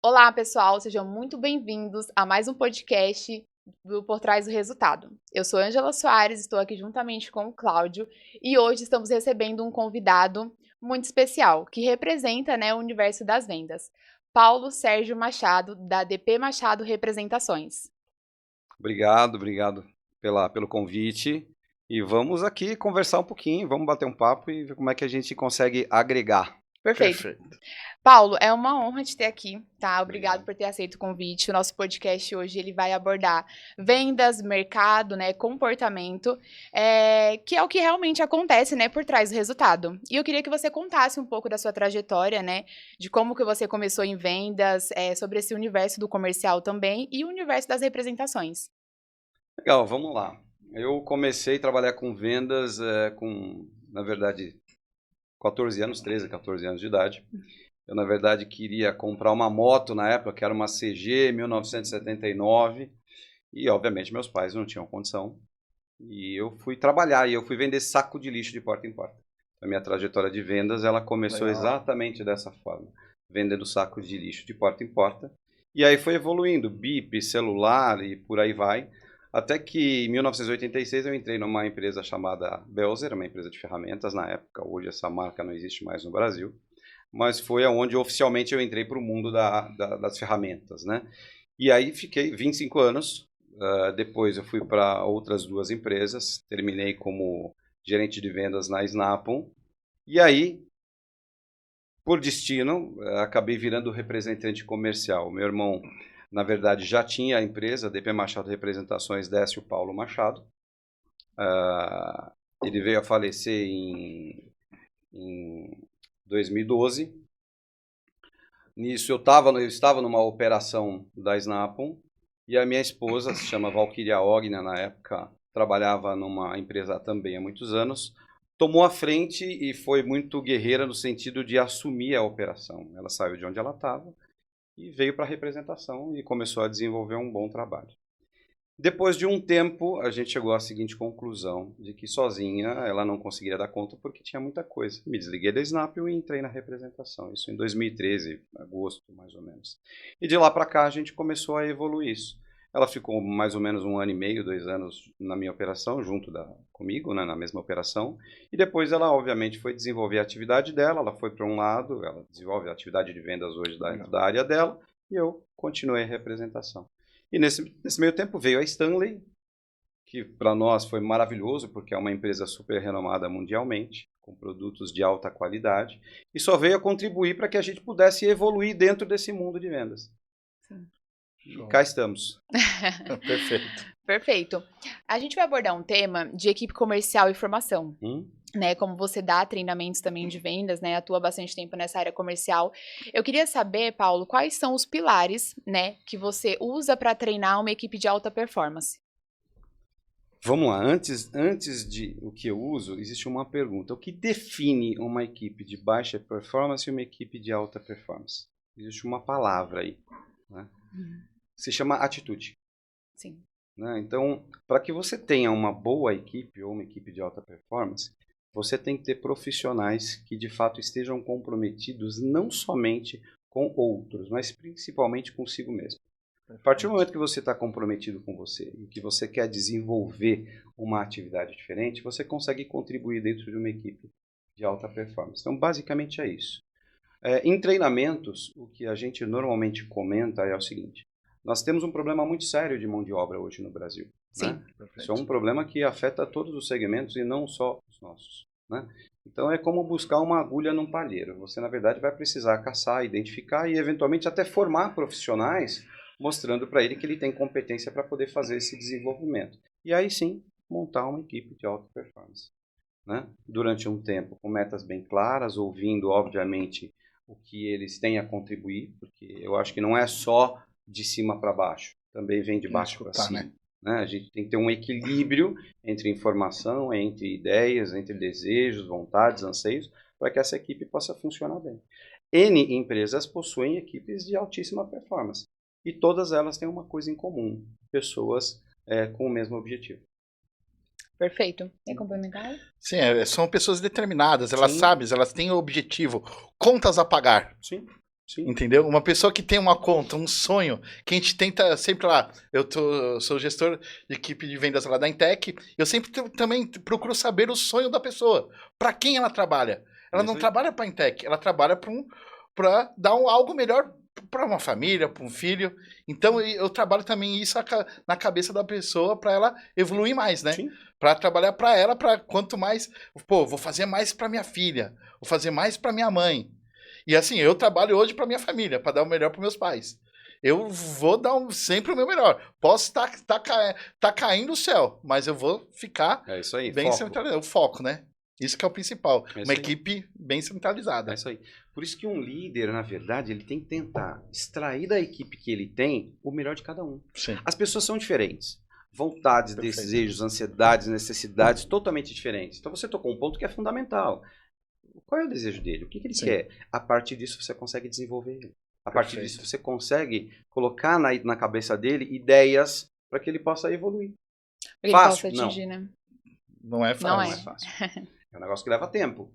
Olá, pessoal, sejam muito bem-vindos a mais um podcast do Por Trás do Resultado. Eu sou Ângela Soares, estou aqui juntamente com o Cláudio e hoje estamos recebendo um convidado muito especial, que representa, o universo das vendas. Paulo Sérgio Machado, da DP Machado Representações. Obrigado pelo convite. E vamos aqui conversar um pouquinho, vamos bater um papo e ver como é que a gente consegue agregar. Perfeito. Paulo, é uma honra te ter aqui, tá? Obrigado por ter aceito o convite. O nosso podcast hoje ele vai abordar vendas, mercado, comportamento, que é o que realmente acontece, por trás do resultado. E eu queria que você contasse um pouco da sua trajetória, de como que você começou em vendas, sobre esse universo do comercial também e o universo das representações. Legal, vamos lá. Eu comecei a trabalhar com vendas na verdade, 14 anos, 13, 14 anos de idade. Eu, na verdade, queria comprar uma moto na época, que era uma CG 1979, e, obviamente, meus pais não tinham condição. E eu fui trabalhar, e eu fui vender saco de lixo de porta em porta. A minha trajetória de vendas, ela começou exatamente dessa forma, vendendo sacos de lixo de porta em porta. E aí foi evoluindo, bip, celular e por aí vai. Até que em 1986 eu entrei numa empresa chamada Belzer, uma empresa de ferramentas na época. Hoje essa marca não existe mais no Brasil. Mas foi onde oficialmente eu entrei para o mundo das ferramentas, né? E aí fiquei 25 anos. Depois eu fui para outras duas empresas. Terminei como gerente de vendas na Snap-on. E aí, por destino, acabei virando representante comercial. Meu irmão, na verdade, já tinha a empresa, DP Machado Representações, Décio Paulo Machado. Ele veio a falecer em 2012. Nisso eu estava numa operação da Snap-on e a minha esposa, se chama Valquíria Ogna, na época trabalhava numa empresa também há muitos anos, tomou a frente e foi muito guerreira no sentido de assumir a operação. Ela saiu de onde ela estava e veio para a representação e começou a desenvolver um bom trabalho. Depois de um tempo, a gente chegou à seguinte conclusão, de que sozinha ela não conseguiria dar conta porque tinha muita coisa. Me desliguei da Snap-on e entrei na representação, isso em 2013, agosto mais ou menos. E de lá para cá a gente começou a evoluir isso. Ela ficou mais ou menos 1 ano e meio, 2 anos na minha operação, comigo, né, na mesma operação. E depois ela, obviamente, foi desenvolver a atividade dela, ela foi para um lado, ela desenvolve a atividade de vendas hoje da área dela, e eu continuei a representação. E nesse meio tempo veio a Stanley, que para nós foi maravilhoso, porque é uma empresa super renomada mundialmente, com produtos de alta qualidade, e só veio a contribuir para que a gente pudesse evoluir dentro desse mundo de vendas. Sim. E cá estamos. Perfeito. Perfeito. A gente vai abordar um tema de equipe comercial e formação. Como você dá treinamentos também de vendas, atua bastante tempo nessa área comercial. Eu queria saber, Paulo, quais são os pilares, que você usa para treinar uma equipe de alta performance? Vamos lá, antes de o que eu uso, existe uma pergunta. O que define uma equipe de baixa performance e uma equipe de alta performance? Existe uma palavra aí, né? Se chama atitude. Sim. Então, para que você tenha uma boa equipe ou uma equipe de alta performance, você tem que ter profissionais que de fato estejam comprometidos não somente com outros, mas principalmente consigo mesmo. A partir do momento que você está comprometido com você e que você quer desenvolver uma atividade diferente, você consegue contribuir dentro de uma equipe de alta performance. Então, basicamente é isso. Em treinamentos, o que a gente normalmente comenta é o seguinte: nós temos um problema muito sério de mão de obra hoje no Brasil. Sim. Né? Isso é um problema que afeta todos os segmentos e não só os nossos. Né? Então é como buscar uma agulha num palheiro. Você, na verdade, vai precisar caçar, identificar e, eventualmente, até formar profissionais, mostrando para ele que ele tem competência para poder fazer esse desenvolvimento. E aí sim, montar uma equipe de alta performance. Né? Durante um tempo, com metas bem claras, ouvindo, obviamente, o que eles têm a contribuir, porque eu acho que não é só de cima para baixo, também vem de baixo para cima. Né? A gente tem que ter um equilíbrio entre informação, entre ideias, entre desejos, vontades, anseios, para que essa equipe possa funcionar bem. N empresas possuem equipes de altíssima performance e todas elas têm uma coisa em comum: pessoas com o mesmo objetivo. Perfeito. É complementar? Sim, são pessoas determinadas, elas Sim. sabem, elas têm o objetivo, contas a pagar. Sim. Sim. Entendeu? Uma pessoa que tem uma conta, um sonho, que a gente tenta sempre lá. Sou gestor de equipe de vendas lá da Intec. Eu sempre também procuro saber o sonho da pessoa. Para quem ela trabalha? Ela não trabalha para a Intec, ela trabalha para dar algo melhor para uma família, para um filho. Então eu trabalho também isso na cabeça da pessoa para ela evoluir mais, né? Para trabalhar para ela, para quanto mais, pô, vou fazer mais para minha filha, vou fazer mais para minha mãe. E assim, eu trabalho hoje para minha família, para dar o melhor para meus pais. Eu vou dar sempre o meu melhor. Posso tá caindo o céu, mas eu vou ficar bem centralizado. O foco, né? Isso que é o principal. Uma equipe bem centralizada. É isso aí. Por isso que um líder, na verdade, ele tem que tentar extrair da equipe que ele tem o melhor de cada um. Sim. As pessoas são diferentes. Vontades, desejos, ansiedades, necessidades totalmente diferentes. Então você tocou um ponto que é fundamental. Qual é o desejo dele? O que ele quer? A partir disso você consegue desenvolver ele. A partir disso você consegue colocar na cabeça dele ideias para que ele possa evoluir. Ele possa atingir, né? Não é fácil. Não é fácil. É um negócio que leva tempo.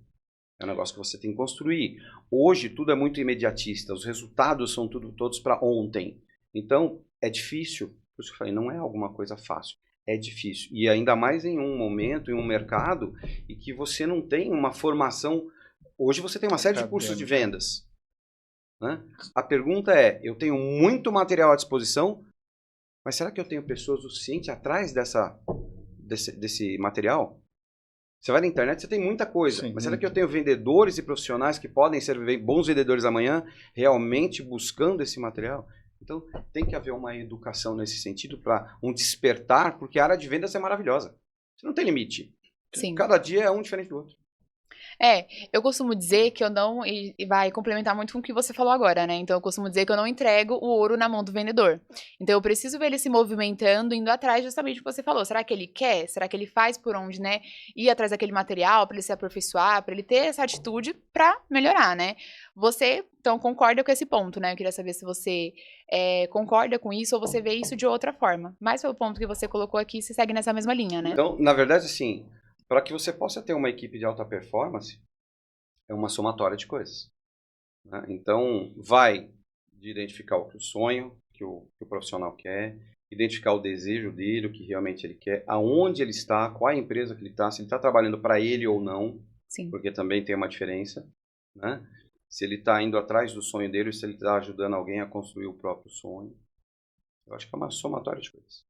É um negócio que você tem que construir. Hoje tudo é muito imediatista. Os resultados são todos para ontem. Então é difícil. Por isso que eu falei, não é alguma coisa fácil. É difícil. E ainda mais em um momento, em um mercado, em que você não tem uma formação. Hoje você tem uma série de cursos de vendas. Né? A pergunta é, eu tenho muito material à disposição, mas será que eu tenho pessoas o suficiente atrás desse material? Você vai na internet, você tem muita coisa. Mas será que eu tenho vendedores e profissionais que podem ser bons vendedores amanhã, realmente buscando esse material? Então, tem que haver uma educação nesse sentido, para um despertar, porque a área de vendas é maravilhosa. Você não tem limite. Sim. Cada dia é um diferente do outro. Eu costumo dizer que eu não, e vai complementar muito com o que você falou agora, né? Então eu costumo dizer que eu não entrego o ouro na mão do vendedor. Então eu preciso ver ele se movimentando, indo atrás justamente do que você falou. Será que ele quer? Será que ele faz por onde, né? Ir atrás daquele material para ele se aperfeiçoar, para ele ter essa atitude para melhorar, né? Você, então, concorda com esse ponto, né? Eu queria saber se você concorda com isso ou você vê isso de outra forma. Mas pelo ponto que você colocou aqui, se segue nessa mesma linha, né? Então, na verdade, assim, para que você possa ter uma equipe de alta performance, é uma somatória de coisas. Né? Então, vai de identificar o sonho que o profissional quer, identificar o desejo dele, o que realmente ele quer, aonde ele está, qual é a empresa que ele está, se ele está trabalhando para ele ou não, Sim. Porque também tem uma diferença. Né? Se ele está indo atrás do sonho dele, ou se ele está ajudando alguém a construir o próprio sonho. Eu acho que é uma somatória de coisas.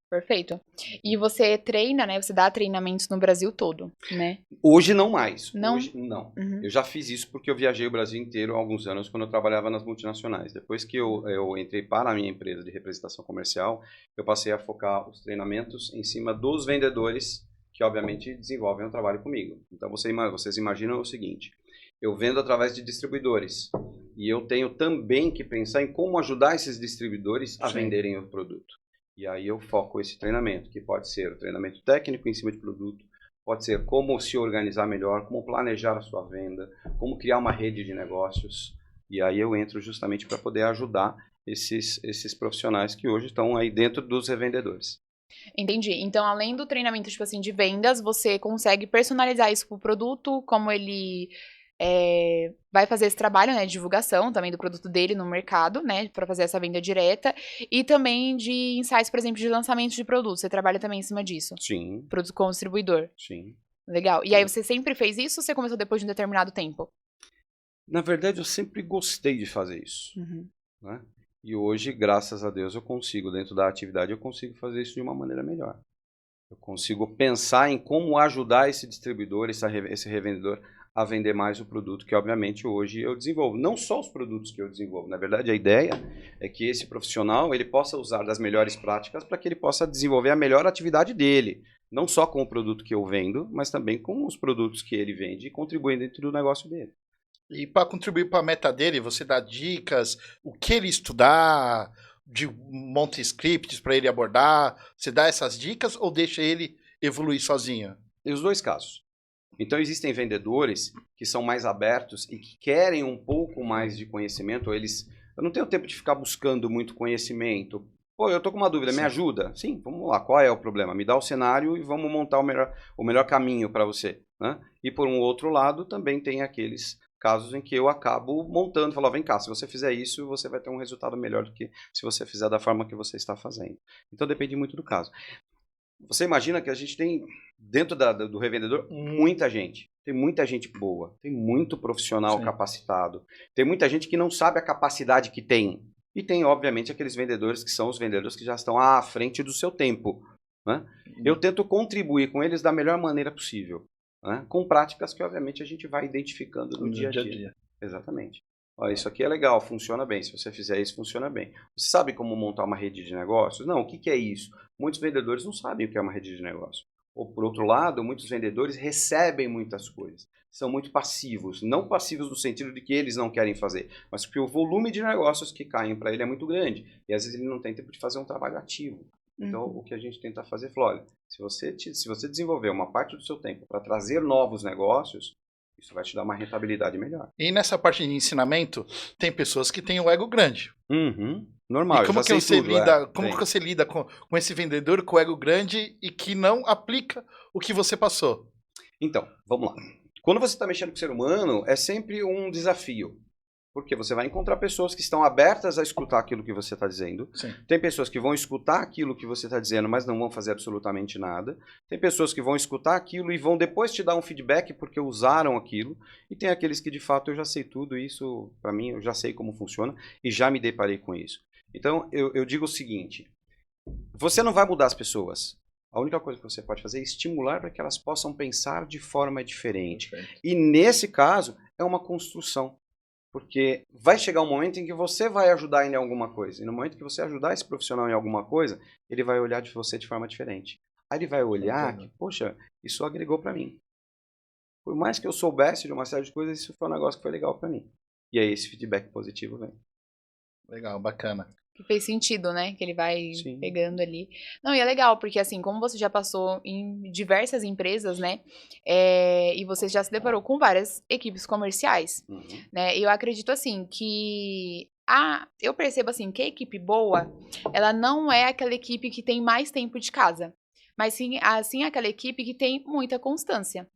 Perfeito. E você treina, né? Você dá treinamentos no Brasil todo, né? Hoje não mais. Não? Hoje não. Uhum. Eu já fiz isso porque eu viajei o Brasil inteiro há alguns anos quando eu trabalhava nas multinacionais. Depois que eu entrei para a minha empresa de representação comercial, eu passei a focar os treinamentos em cima dos vendedores que, obviamente, desenvolvem o trabalho comigo. Então, vocês imaginam o seguinte. Eu vendo através de distribuidores. E eu tenho também que pensar em como ajudar esses distribuidores a venderem o produto. E aí eu foco esse treinamento, que pode ser o treinamento técnico em cima de produto, pode ser como se organizar melhor, como planejar a sua venda, como criar uma rede de negócios. E aí eu entro justamente para poder ajudar esses profissionais que hoje estão aí dentro dos revendedores. Entendi. Então, além do treinamento, tipo assim, de vendas, você consegue personalizar isso pro produto, como ele vai fazer esse trabalho, né, de divulgação também do produto dele no mercado, né, para fazer essa venda direta, e também de insights, por exemplo, de lançamento de produtos. Você trabalha também em cima disso? Sim. Produto como distribuidor? Sim. Legal. E aí você sempre fez isso ou você começou depois de um determinado tempo? Na verdade, eu sempre gostei de fazer isso. Uhum. Né? E hoje, graças a Deus, eu consigo, dentro da atividade, eu consigo fazer isso de uma maneira melhor. Eu consigo pensar em como ajudar esse distribuidor, esse revendedor, a vender mais o produto que, obviamente, hoje eu desenvolvo. Não só os produtos que eu desenvolvo. Na verdade, a ideia é que esse profissional ele possa usar das melhores práticas para que ele possa desenvolver a melhor atividade dele. Não só com o produto que eu vendo, mas também com os produtos que ele vende e contribuem dentro do negócio dele. E para contribuir para a meta dele, você dá dicas, o que ele estudar, monta scripts para ele abordar, você dá essas dicas ou deixa ele evoluir sozinho? Tem os dois casos. Então, existem vendedores que são mais abertos e que querem um pouco mais de conhecimento. Eu não tenho tempo de ficar buscando muito conhecimento. Pô, eu tô com uma dúvida, me ajuda? Sim, vamos lá, qual é o problema? Me dá o cenário e vamos montar o melhor caminho para você. Né? E por um outro lado, também tem aqueles casos em que eu acabo montando, falo, vem cá, se você fizer isso, você vai ter um resultado melhor do que se você fizer da forma que você está fazendo. Então depende muito do caso. Você imagina que a gente tem, dentro do revendedor, muita gente. Tem muita gente boa, tem muito profissional capacitado, tem muita gente que não sabe a capacidade que tem. E tem, obviamente, aqueles vendedores que são os vendedores que já estão à frente do seu tempo. Né? Eu tento contribuir com eles da melhor maneira possível, né? Com práticas que, obviamente, a gente vai identificando no dia a dia. Exatamente. Olha, isso aqui é legal, funciona bem. Se você fizer isso, funciona bem. Você sabe como montar uma rede de negócios? Não, o que é isso? Muitos vendedores não sabem o que é uma rede de negócios. Ou, por outro lado, muitos vendedores recebem muitas coisas. São muito passivos. Não passivos no sentido de que eles não querem fazer, mas porque o volume de negócios que caem para ele é muito grande. E, às vezes, ele não tem tempo de fazer um trabalho ativo. Então, o que a gente tenta fazer é falar, olha, se você desenvolver uma parte do seu tempo para trazer novos negócios, isso vai te dar uma rentabilidade melhor. E nessa parte de ensinamento, tem pessoas que têm o ego grande. Normal, e como que você lida com esse vendedor com o ego grande e que não aplica o que você passou? Então, vamos lá. Quando você está mexendo com o ser humano, é sempre um desafio. Porque você vai encontrar pessoas que estão abertas a escutar aquilo que você está dizendo. Sim. Tem pessoas que vão escutar aquilo que você está dizendo, mas não vão fazer absolutamente nada. Tem pessoas que vão escutar aquilo e vão depois te dar um feedback porque usaram aquilo. E tem aqueles que, de fato, eu já sei tudo isso, para mim, eu já sei como funciona e já me deparei com isso. Então, eu digo o seguinte, você não vai mudar as pessoas. A única coisa que você pode fazer é estimular para que elas possam pensar de forma diferente. E, nesse caso, é uma construção. Porque vai chegar um momento em que você vai ajudar ele em alguma coisa. E no momento que você ajudar esse profissional em alguma coisa, ele vai olhar de você de forma diferente. Aí ele vai olhar que, poxa, isso agregou para mim. Por mais que eu soubesse de uma série de coisas, isso foi um negócio que foi legal para mim. E aí esse feedback positivo vem. Legal, bacana. Que fez sentido, né? Que ele vai pegando ali. Não, e é legal, porque assim, como você já passou em diversas empresas, né? E você já se deparou com várias equipes comerciais, né? E eu acredito, assim, que... eu percebo, assim, que a equipe boa, ela não é aquela equipe que tem mais tempo de casa. Mas sim, aquela equipe que tem muita constância.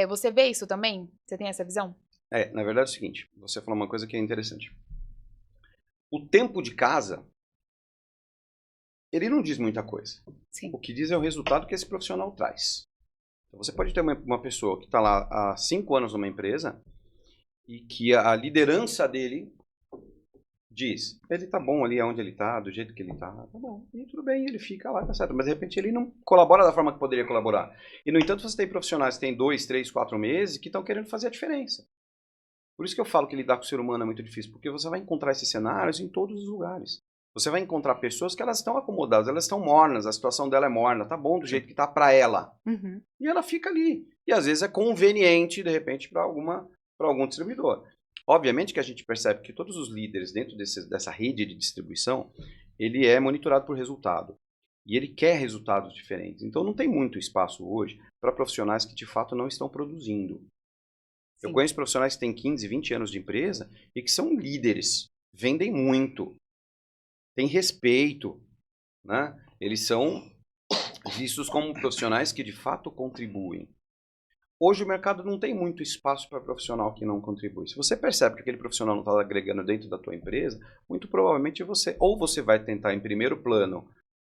Você vê isso também? Você tem essa visão? Na verdade é o seguinte, você falou uma coisa que é interessante. O tempo de casa, ele não diz muita coisa. Sim. O que diz é o resultado que esse profissional traz. Então, você pode ter uma pessoa que está lá há 5 anos numa empresa e que a liderança dele diz, ele está bom ali onde ele está, do jeito que ele está, tá bom, e tudo bem, ele fica lá, tá certo. Mas de repente ele não colabora da forma que poderia colaborar. E no entanto você tem profissionais que têm 2, 3, 4 meses que estão querendo fazer a diferença. Por isso que eu falo que lidar com o ser humano é muito difícil, porque você vai encontrar esses cenários em todos os lugares. Você vai encontrar pessoas que elas estão acomodadas, elas estão mornas, a situação dela é morna, tá bom do jeito que tá para ela. E ela fica ali. E às vezes é conveniente, de repente, para algum distribuidor. Obviamente que a gente percebe que todos os líderes dentro dessa rede de distribuição, ele é monitorado por resultado. E ele quer resultados diferentes. Então não tem muito espaço hoje para profissionais que de fato não estão produzindo. Eu conheço profissionais que têm 15, 20 anos de empresa e que são líderes, vendem muito, têm respeito, né? Eles são vistos como profissionais que de fato contribuem. Hoje o mercado não tem muito espaço para profissional que não contribui. Se você percebe que aquele profissional não está agregando dentro da tua empresa, muito provavelmente você vai tentar em primeiro plano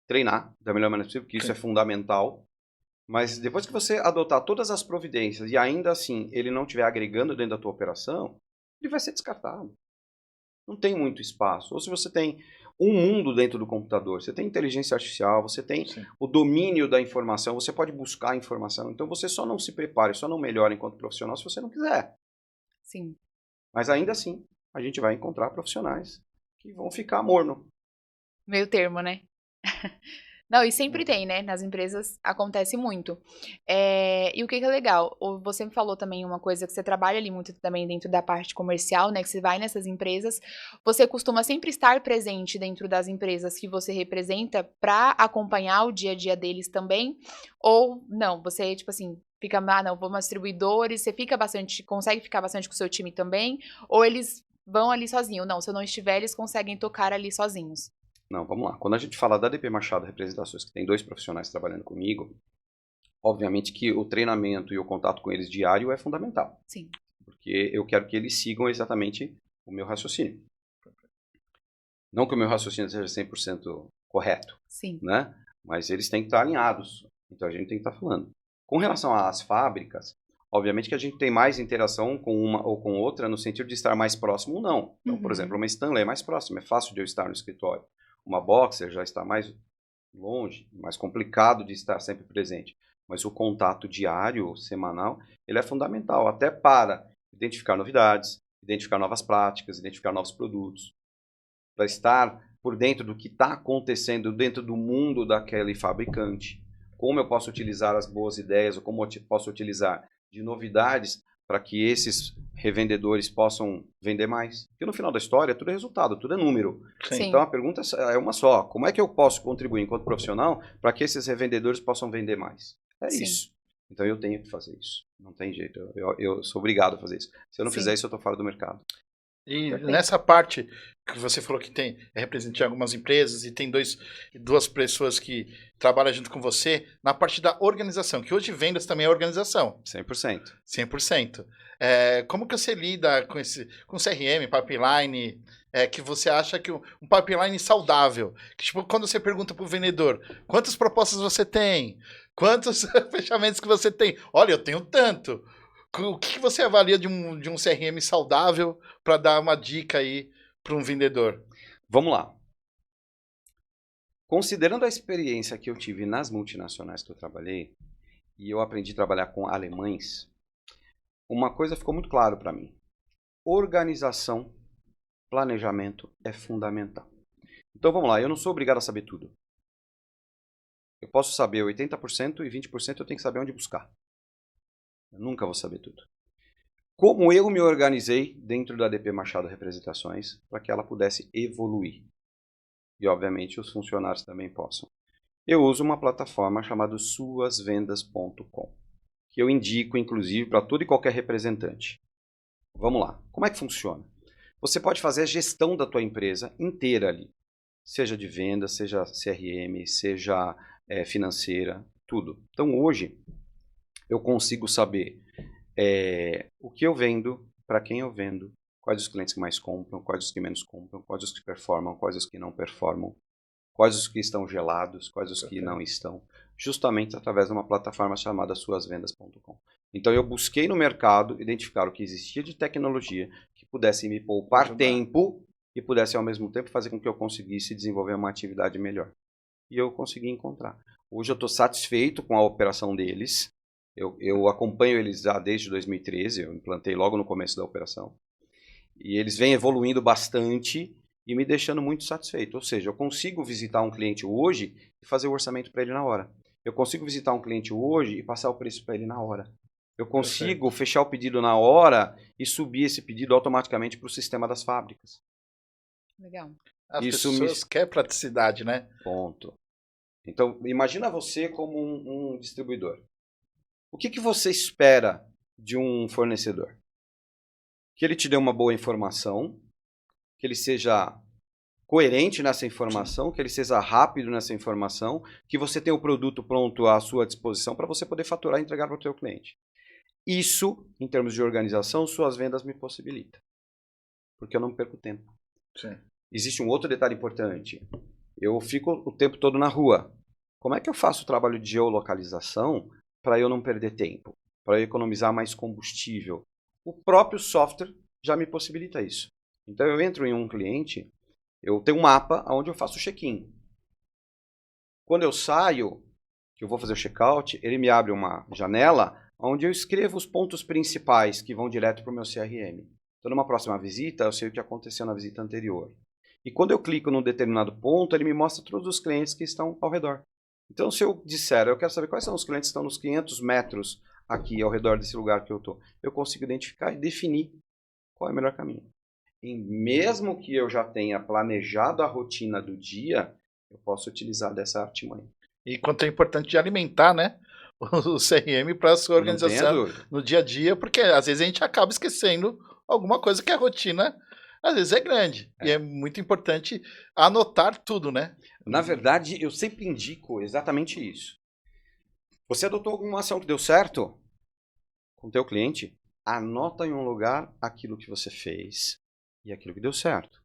treinar da melhor maneira possível, porque isso é fundamental. Mas depois que você adotar todas as providências e ainda assim ele não estiver agregando dentro da tua operação, ele vai ser descartado. Não tem muito espaço. Ou se você tem um mundo dentro do computador, você tem inteligência artificial, você tem o domínio da informação, você pode buscar informação. Então você só não se prepare, só não melhora enquanto profissional se você não quiser. Sim. Mas ainda assim, a gente vai encontrar profissionais que vão ficar morno. Meio termo, né? Não, e sempre tem, né? Nas empresas acontece muito. E o que é legal? Você me falou também uma coisa que você trabalha ali muito também dentro da parte comercial, né? Que você vai nessas empresas. Você costuma sempre estar presente dentro das empresas que você representa para acompanhar o dia a dia deles também? Ou não? Você, tipo assim, fica, não, vamos distribuidores, você consegue ficar bastante com o seu time também? Ou eles vão ali sozinhos? Não, se eu não estiver, eles conseguem tocar ali sozinhos. Não, vamos lá. Quando a gente fala da DP Machado Representações, que tem 2 profissionais trabalhando comigo, obviamente que o treinamento e o contato com eles diário é fundamental. Sim. porque eu quero que eles sigam exatamente o meu raciocínio. Não que o meu raciocínio seja 100% correto, Sim. né? Mas eles têm que estar alinhados. Então a gente tem que estar falando. Com relação às fábricas, obviamente que a gente tem mais interação com uma ou com outra no sentido de estar mais próximo ou não. Então, por exemplo, uma Stanley é mais próxima, é fácil de eu estar no escritório. Uma Boxer já está mais longe, mais complicado de estar sempre presente. Mas o contato diário, semanal, ele é fundamental, até para identificar novidades, identificar novas práticas, identificar novos produtos, para estar por dentro do que está acontecendo dentro do mundo daquele fabricante. Como eu posso utilizar as boas ideias, ou como eu posso utilizar de novidades para que esses revendedores possam vender mais. Porque no final da história, tudo é resultado, tudo é número. Sim. Então a pergunta é uma só. Como é que eu posso contribuir enquanto profissional para que esses revendedores possam vender mais? É Sim. isso. Então eu tenho que fazer isso. Não tem jeito. Eu sou obrigado a fazer isso. Se eu não Sim. fizer isso, eu estou fora do mercado. E Perfeito. nessa parte que você falou que é representante em algumas empresas e tem duas pessoas que trabalham junto com você, na parte da organização, que hoje vendas também é organização, 100%. 100%. Como que você lida com CRM, pipeline, que você acha que um pipeline saudável, que tipo, quando você pergunta para o vendedor, quantas propostas você tem? Quantos fechamentos que você tem? Olha, eu tenho tanto. O que você avalia de um CRM saudável para dar uma dica aí para um vendedor? Vamos lá. Considerando a experiência que eu tive nas multinacionais que eu trabalhei, e eu aprendi a trabalhar com alemães, uma coisa ficou muito claro para mim. Organização, planejamento é fundamental. Então vamos lá, eu não sou obrigado a saber tudo. Eu posso saber 80% e 20% eu tenho que saber onde buscar. Eu nunca vou saber tudo. Como eu me organizei dentro da ADP Machado Representações para que ela pudesse evoluir. E, obviamente, os funcionários também possam. Eu uso uma plataforma chamada suasvendas.com, que eu indico, inclusive, para todo e qualquer representante. Vamos lá. Como é que funciona? Você pode fazer a gestão da tua empresa inteira ali. Seja de venda, seja CRM, seja financeira, tudo. Então, hoje, eu consigo saber o que eu vendo, para quem eu vendo, quais os clientes que mais compram, quais os que menos compram, quais os que performam, quais os que não performam, quais os que estão gelados, quais os que não estão, justamente através de uma plataforma chamada suasvendas.com. Então eu busquei no mercado identificar o que existia de tecnologia que pudesse me poupar tempo e pudesse ao mesmo tempo fazer com que eu conseguisse desenvolver uma atividade melhor. E eu consegui encontrar. Hoje eu estou satisfeito com a operação deles. Eu acompanho eles já desde 2013, eu implantei logo no começo da operação. E eles vêm evoluindo bastante e me deixando muito satisfeito. Ou seja, eu consigo visitar um cliente hoje e fazer o orçamento para ele na hora. Eu consigo visitar um cliente hoje e passar o preço para ele na hora. Eu consigo fechar o pedido na hora e subir esse pedido automaticamente para o sistema das fábricas. Legal. As pessoas querem praticidade, né? Ponto. Então, imagina você como um distribuidor. O que você espera de um fornecedor? Que ele te dê uma boa informação, que ele seja coerente nessa informação, que ele seja rápido nessa informação, que você tenha o produto pronto à sua disposição para você poder faturar e entregar para o seu cliente. Isso, em termos de organização, suas vendas me possibilita. Porque eu não perco tempo. Sim. Existe um outro detalhe importante. Eu fico o tempo todo na rua. Como é que eu faço o trabalho de geolocalização para eu não perder tempo? Para eu economizar mais combustível? O próprio software já me possibilita isso. Então eu entro em um cliente, eu tenho um mapa onde eu faço o check-in. Quando eu saio, que eu vou fazer o check-out, ele me abre uma janela onde eu escrevo os pontos principais que vão direto para o meu CRM. Então numa próxima visita, eu sei o que aconteceu na visita anterior. E quando eu clico num determinado ponto, ele me mostra todos os clientes que estão ao redor. Então se eu disser, eu quero saber quais são os clientes que estão nos 500 metros aqui ao redor desse lugar que eu estou, eu consigo identificar e definir qual é o melhor caminho. E mesmo que eu já tenha planejado a rotina do dia, eu posso utilizar dessa artimanha. E quanto é importante de alimentar, né, o CRM para a sua organização no dia a dia, porque às vezes a gente acaba esquecendo alguma coisa que a rotina às vezes é grande. E é muito importante anotar tudo, né? Na verdade, eu sempre indico exatamente isso. Você adotou alguma ação que deu certo com o teu cliente? Anota em um lugar aquilo que você fez e aquilo que deu certo.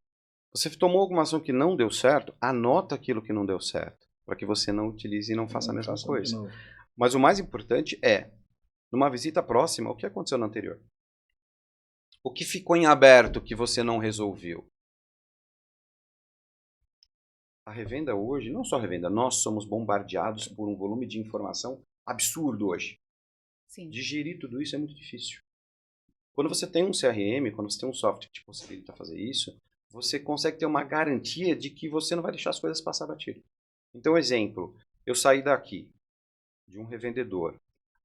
Você tomou alguma ação que não deu certo, anota aquilo que não deu certo, para que você não utilize e não faça a mesma coisa. Mas o mais importante é, numa visita próxima, o que aconteceu na anterior? O que ficou em aberto que você não resolveu? A revenda hoje, não só a revenda, nós somos bombardeados por um volume de informação absurdo hoje. Sim. Digerir tudo isso é muito difícil. Quando você tem um CRM, quando você tem um software que te possibilita fazer isso, você consegue ter uma garantia de que você não vai deixar as coisas passar batido. Então, exemplo, eu saí daqui de um revendedor,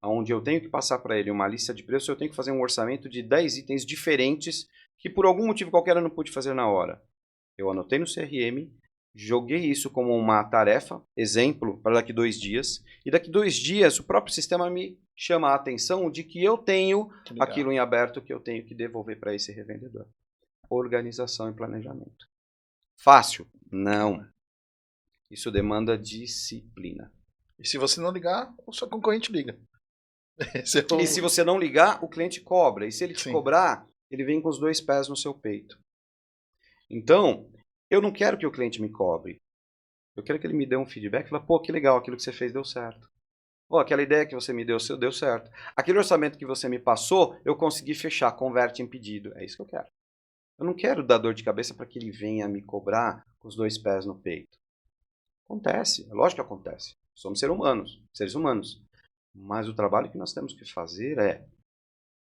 onde eu tenho que passar para ele uma lista de preços, eu tenho que fazer um orçamento de 10 itens diferentes que por algum motivo qualquer eu não pude fazer na hora. Eu anotei no CRM, joguei isso como uma tarefa, exemplo, para daqui 2 dias, e daqui 2 dias o próprio sistema me chama a atenção de que eu tenho aquilo em aberto que eu tenho que devolver para esse revendedor. Organização e planejamento. Fácil? Não. Isso demanda disciplina. E se você não ligar, o seu concorrente liga. E se você não ligar, o cliente cobra. E se ele te Sim. cobrar, ele vem com os 2 pés no seu peito. Então, eu não quero que o cliente me cobre. Eu quero que ele me dê um feedback e fale, pô, que legal, aquilo que você fez deu certo. Pô, aquela ideia que você me deu certo. Aquele orçamento que você me passou, eu consegui fechar, converte em pedido. É isso que eu quero. Eu não quero dar dor de cabeça para que ele venha me cobrar com os 2 pés no peito. Acontece, é lógico que acontece. Somos seres humanos. Mas o trabalho que nós temos que fazer é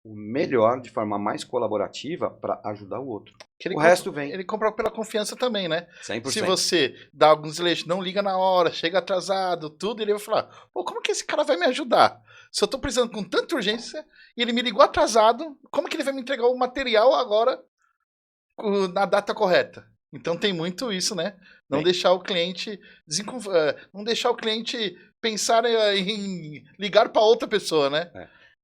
o melhor, de forma mais colaborativa, para ajudar o outro. O resto vem. Ele compra pela confiança também, né? 100%. Se você dá alguns leite, não liga na hora, chega atrasado, tudo, ele vai falar, pô, como que esse cara vai me ajudar? Se eu tô precisando com tanta urgência e ele me ligou atrasado, como que ele vai me entregar o material agora na data correta? Então tem muito isso, né? Não deixar o cliente não deixar o cliente pensar em ligar para outra pessoa, né?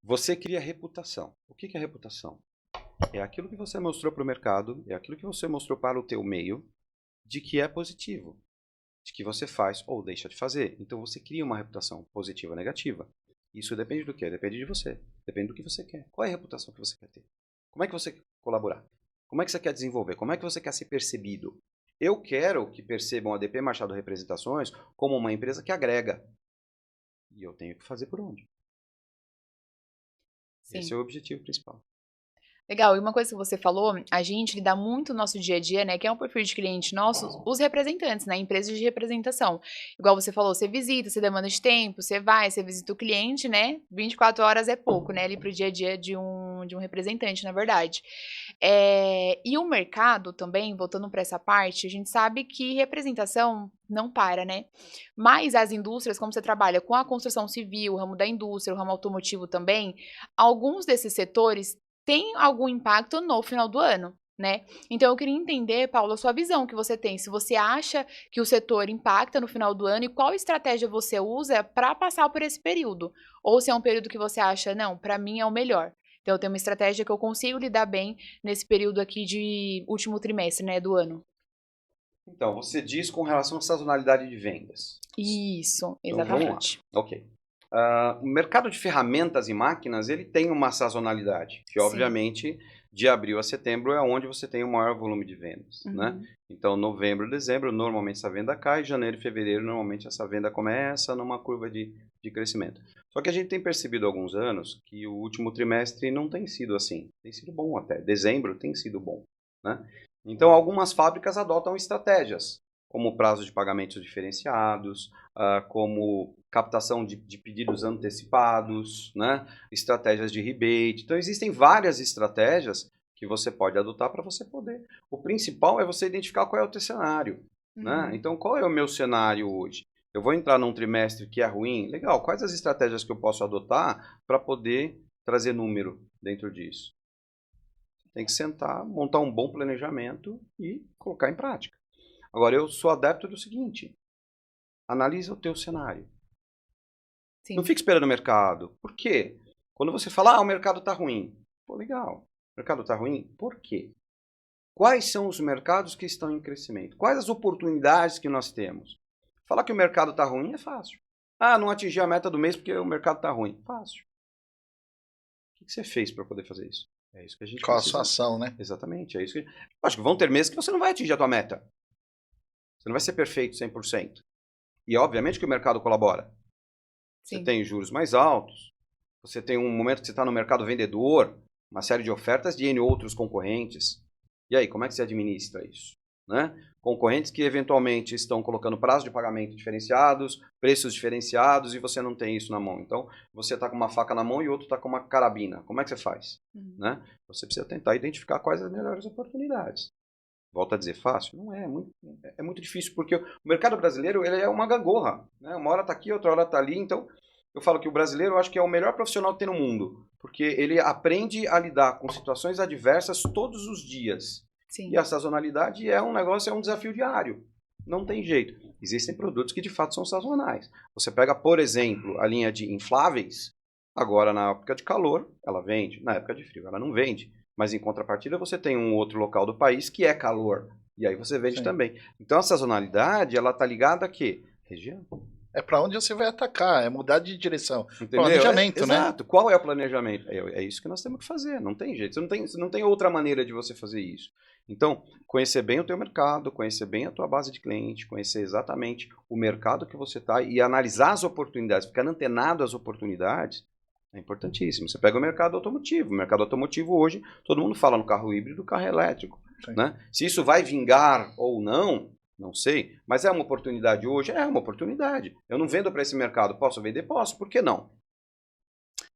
Você cria reputação. O que é reputação? É aquilo que você mostrou para o mercado, é aquilo que você mostrou para o teu meio, de que é positivo, de que você faz ou deixa de fazer. Então você cria uma reputação positiva ou negativa. Isso depende do quê? Depende de você. Depende do que você quer. Qual é a reputação que você quer ter? Como é que você quer colaborar? Como é que você quer desenvolver? Como é que você quer ser percebido? Eu quero que percebam a DP Machado Representações como uma empresa que agrega. E eu tenho que fazer por onde? Sim. Esse é o objetivo principal. Legal, e uma coisa que você falou, a gente lida muito no nosso dia a dia, né, que é um perfil de cliente nosso, os representantes, né, empresas de representação. Igual você falou, você visita, você demanda de tempo, você vai, você visita o cliente, né, 24 horas é pouco, né, ali pro dia a dia de um representante, na verdade. E o mercado também, voltando para essa parte, a gente sabe que representação não para, né? Mas as indústrias, como você trabalha com a construção civil, o ramo da indústria, o ramo automotivo também, alguns desses setores tem algum impacto no final do ano, né? Então eu queria entender, Paulo, a sua visão que você tem, se você acha que o setor impacta no final do ano e qual estratégia você usa para passar por esse período, ou se é um período que você acha, não, para mim é o melhor. Então eu tenho uma estratégia que eu consigo lidar bem nesse período aqui de último trimestre, né, do ano. Então, você diz com relação à sazonalidade de vendas. Isso, Então, exatamente. vamos lá. Ok. O mercado de ferramentas e máquinas, ele tem uma sazonalidade, que obviamente de abril a setembro é onde você tem o maior volume de vendas, né? Então, novembro, dezembro, normalmente essa venda cai, janeiro e fevereiro, normalmente essa venda começa numa curva de crescimento. Só que a gente tem percebido há alguns anos que o último trimestre não tem sido assim, tem sido bom até, dezembro tem sido bom, né? Então, algumas fábricas adotam estratégias, como prazo de pagamentos diferenciados, como captação de pedidos antecipados, né? Estratégias de rebate. Então, existem várias estratégias que você pode adotar para você poder. O principal é você identificar qual é o teu cenário, né? Então, qual é o meu cenário hoje? Eu vou entrar num trimestre que é ruim? Legal, quais as estratégias que eu posso adotar para poder trazer número dentro disso? Tem que sentar, montar um bom planejamento e colocar em prática. Agora, eu sou adepto do seguinte, analisa o teu cenário. Sim. Não fique esperando o mercado. Por quê? Quando você fala, o mercado está ruim. Pô, legal. O mercado está ruim? Por quê? Quais são os mercados que estão em crescimento? Quais as oportunidades que nós temos? Falar que o mercado está ruim é fácil. Não atingi a meta do mês porque o mercado está ruim. Fácil. que você fez para poder fazer isso? É isso que a gente Com a precisa. sua ação, né? Exatamente, é isso que... Acho que vão ter meses que você não vai atingir a tua meta. Você não vai ser perfeito 100%. E obviamente que o mercado colabora. Você Sim. tem juros mais altos, você tem um momento que você está no mercado vendedor, uma série de ofertas de N outros concorrentes. E aí, como é que você administra isso? Né? Concorrentes que eventualmente estão colocando prazo de pagamento diferenciados, preços diferenciados, e você não tem isso na mão. Então, você está com uma faca na mão e o outro está com uma carabina. Como é que você faz? Né? Você precisa tentar identificar quais as melhores oportunidades. Volto a dizer, fácil? Não é, é muito difícil, porque o mercado brasileiro ele é uma gangorra. Né? Uma hora está aqui, outra hora está ali. Então, eu falo que o brasileiro eu acho que é o melhor profissional que tem no mundo, porque ele aprende a lidar com situações adversas todos os dias. Sim. E a sazonalidade é um negócio, é um desafio diário. Não tem jeito. Existem produtos que de fato são sazonais. Você pega, por exemplo, a linha de infláveis, agora na época de calor, ela vende. Na época de frio, ela não vende. Mas em contrapartida, você tem um outro local do país que é calor. E aí você vende também. Então a sazonalidade, ela está ligada a quê? Região. É para onde você vai atacar, é mudar de direção. Entendeu? Planejamento, né? Exato. Qual é o planejamento? É isso que nós temos que fazer. Não tem jeito. Você não tem outra maneira de você fazer isso. Então, conhecer bem o teu mercado, conhecer bem a tua base de cliente, conhecer exatamente o mercado que você está e analisar as oportunidades, ficar antenado às oportunidades, é importantíssimo. Você pega o mercado automotivo. O mercado automotivo hoje, todo mundo fala no carro híbrido, carro elétrico. Né? Se isso vai vingar ou não, não sei. Mas é uma oportunidade hoje? É uma oportunidade. Eu não vendo para esse mercado. Posso vender? Posso. Por que não?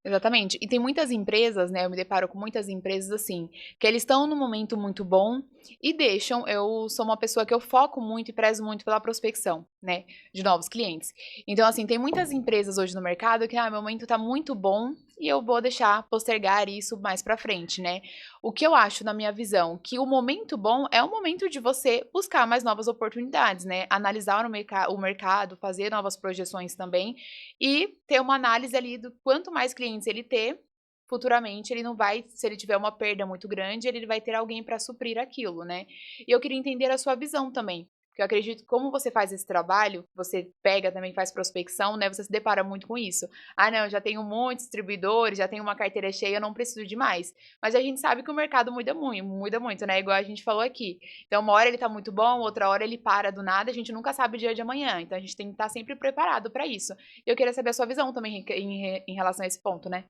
Exatamente. E tem muitas empresas, né? Eu me deparo com muitas empresas assim, que eles estão num momento muito bom e deixam. Eu sou uma pessoa que eu foco muito e prezo muito pela prospecção, né? De novos clientes. Então, assim, tem muitas empresas hoje no mercado que, meu momento tá muito bom e eu vou deixar postergar isso mais pra frente, né? O que eu acho, na minha visão, que o momento bom é o momento de você buscar mais novas oportunidades, né? Analisar o mercado, fazer novas projeções também e ter uma análise ali do quanto mais clientes ele ter, futuramente ele não vai, se ele tiver uma perda muito grande, ele vai ter alguém para suprir aquilo, né? E eu queria entender a sua visão também. Porque eu acredito que como você faz esse trabalho, você pega também, faz prospecção, né? Você se depara muito com isso. Ah, não, já tenho muitos distribuidores, já tenho uma carteira cheia, eu não preciso de mais. Mas a gente sabe que o mercado muda muito, né? Igual a gente falou aqui. Então, uma hora ele tá muito bom, outra hora ele para do nada, a gente nunca sabe o dia de amanhã. Então, a gente tem que estar sempre preparado para isso. E eu queria saber a sua visão também em relação a esse ponto, né?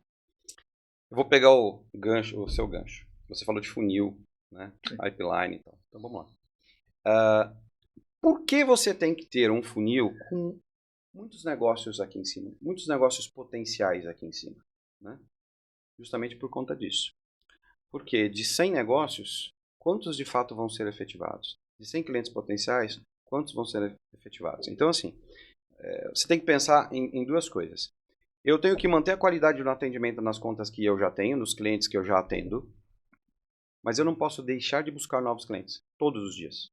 Eu vou pegar o gancho, o seu gancho. Você falou de funil, né? Pipeline e tal. Então, vamos lá. Por que você tem que ter um funil com muitos negócios aqui em cima? Muitos negócios potenciais aqui em cima, né? Justamente por conta disso. Porque de 100 negócios, quantos de fato vão ser efetivados? De 100 clientes potenciais, quantos vão ser efetivados? Então, assim, você tem que pensar em duas coisas. Eu tenho que manter a qualidade do atendimento nas contas que eu já tenho, nos clientes que eu já atendo, mas eu não posso deixar de buscar novos clientes todos os dias.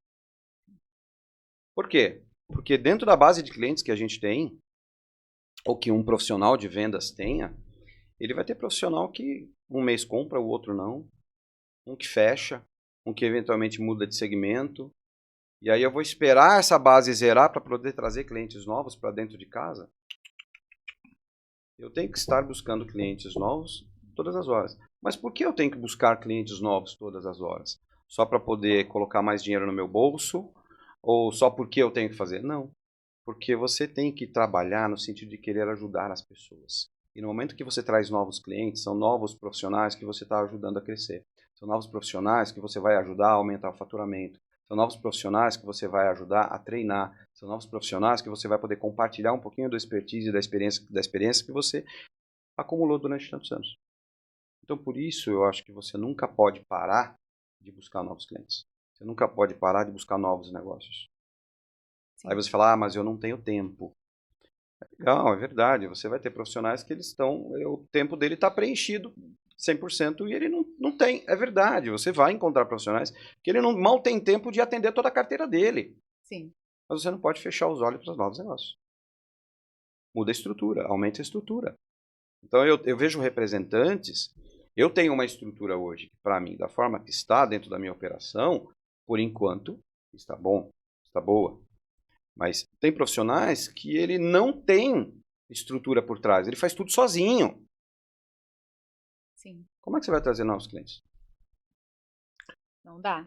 Por quê? Porque dentro da base de clientes que a gente tem, ou que um profissional de vendas tenha, ele vai ter profissional que um mês compra, o outro não, um que fecha, um que eventualmente muda de segmento, e aí eu vou esperar essa base zerar para poder trazer clientes novos para dentro de casa. Eu tenho que estar buscando clientes novos todas as horas. Mas por que eu tenho que buscar clientes novos todas as horas? Só para poder colocar mais dinheiro no meu bolso? Ou só porque eu tenho que fazer? Não. Porque você tem que trabalhar no sentido de querer ajudar as pessoas. E no momento que você traz novos clientes, são novos profissionais que você está ajudando a crescer. São novos profissionais que você vai ajudar a aumentar o faturamento. São novos profissionais que você vai ajudar a treinar. São novos profissionais que você vai poder compartilhar um pouquinho da expertise e da experiência que você acumulou durante tantos anos. Então, por isso, eu acho que você nunca pode parar de buscar novos clientes. Você nunca pode parar de buscar novos negócios. Sim. Aí você fala, mas eu não tenho tempo. Legal, é verdade. Você vai ter profissionais que eles estão, o tempo dele está preenchido 100% e ele não tem. É verdade, você vai encontrar profissionais que ele mal tem tempo de atender toda a carteira dele. Sim. Mas você não pode fechar os olhos para os novos negócios. Muda a estrutura, aumenta a estrutura. Então eu vejo representantes, eu tenho uma estrutura hoje que para mim, da forma que está dentro da minha operação, por enquanto, está bom, está boa. Mas tem profissionais que ele não tem estrutura por trás, ele faz tudo sozinho. Sim. Como é que você vai trazer novos clientes? Não dá.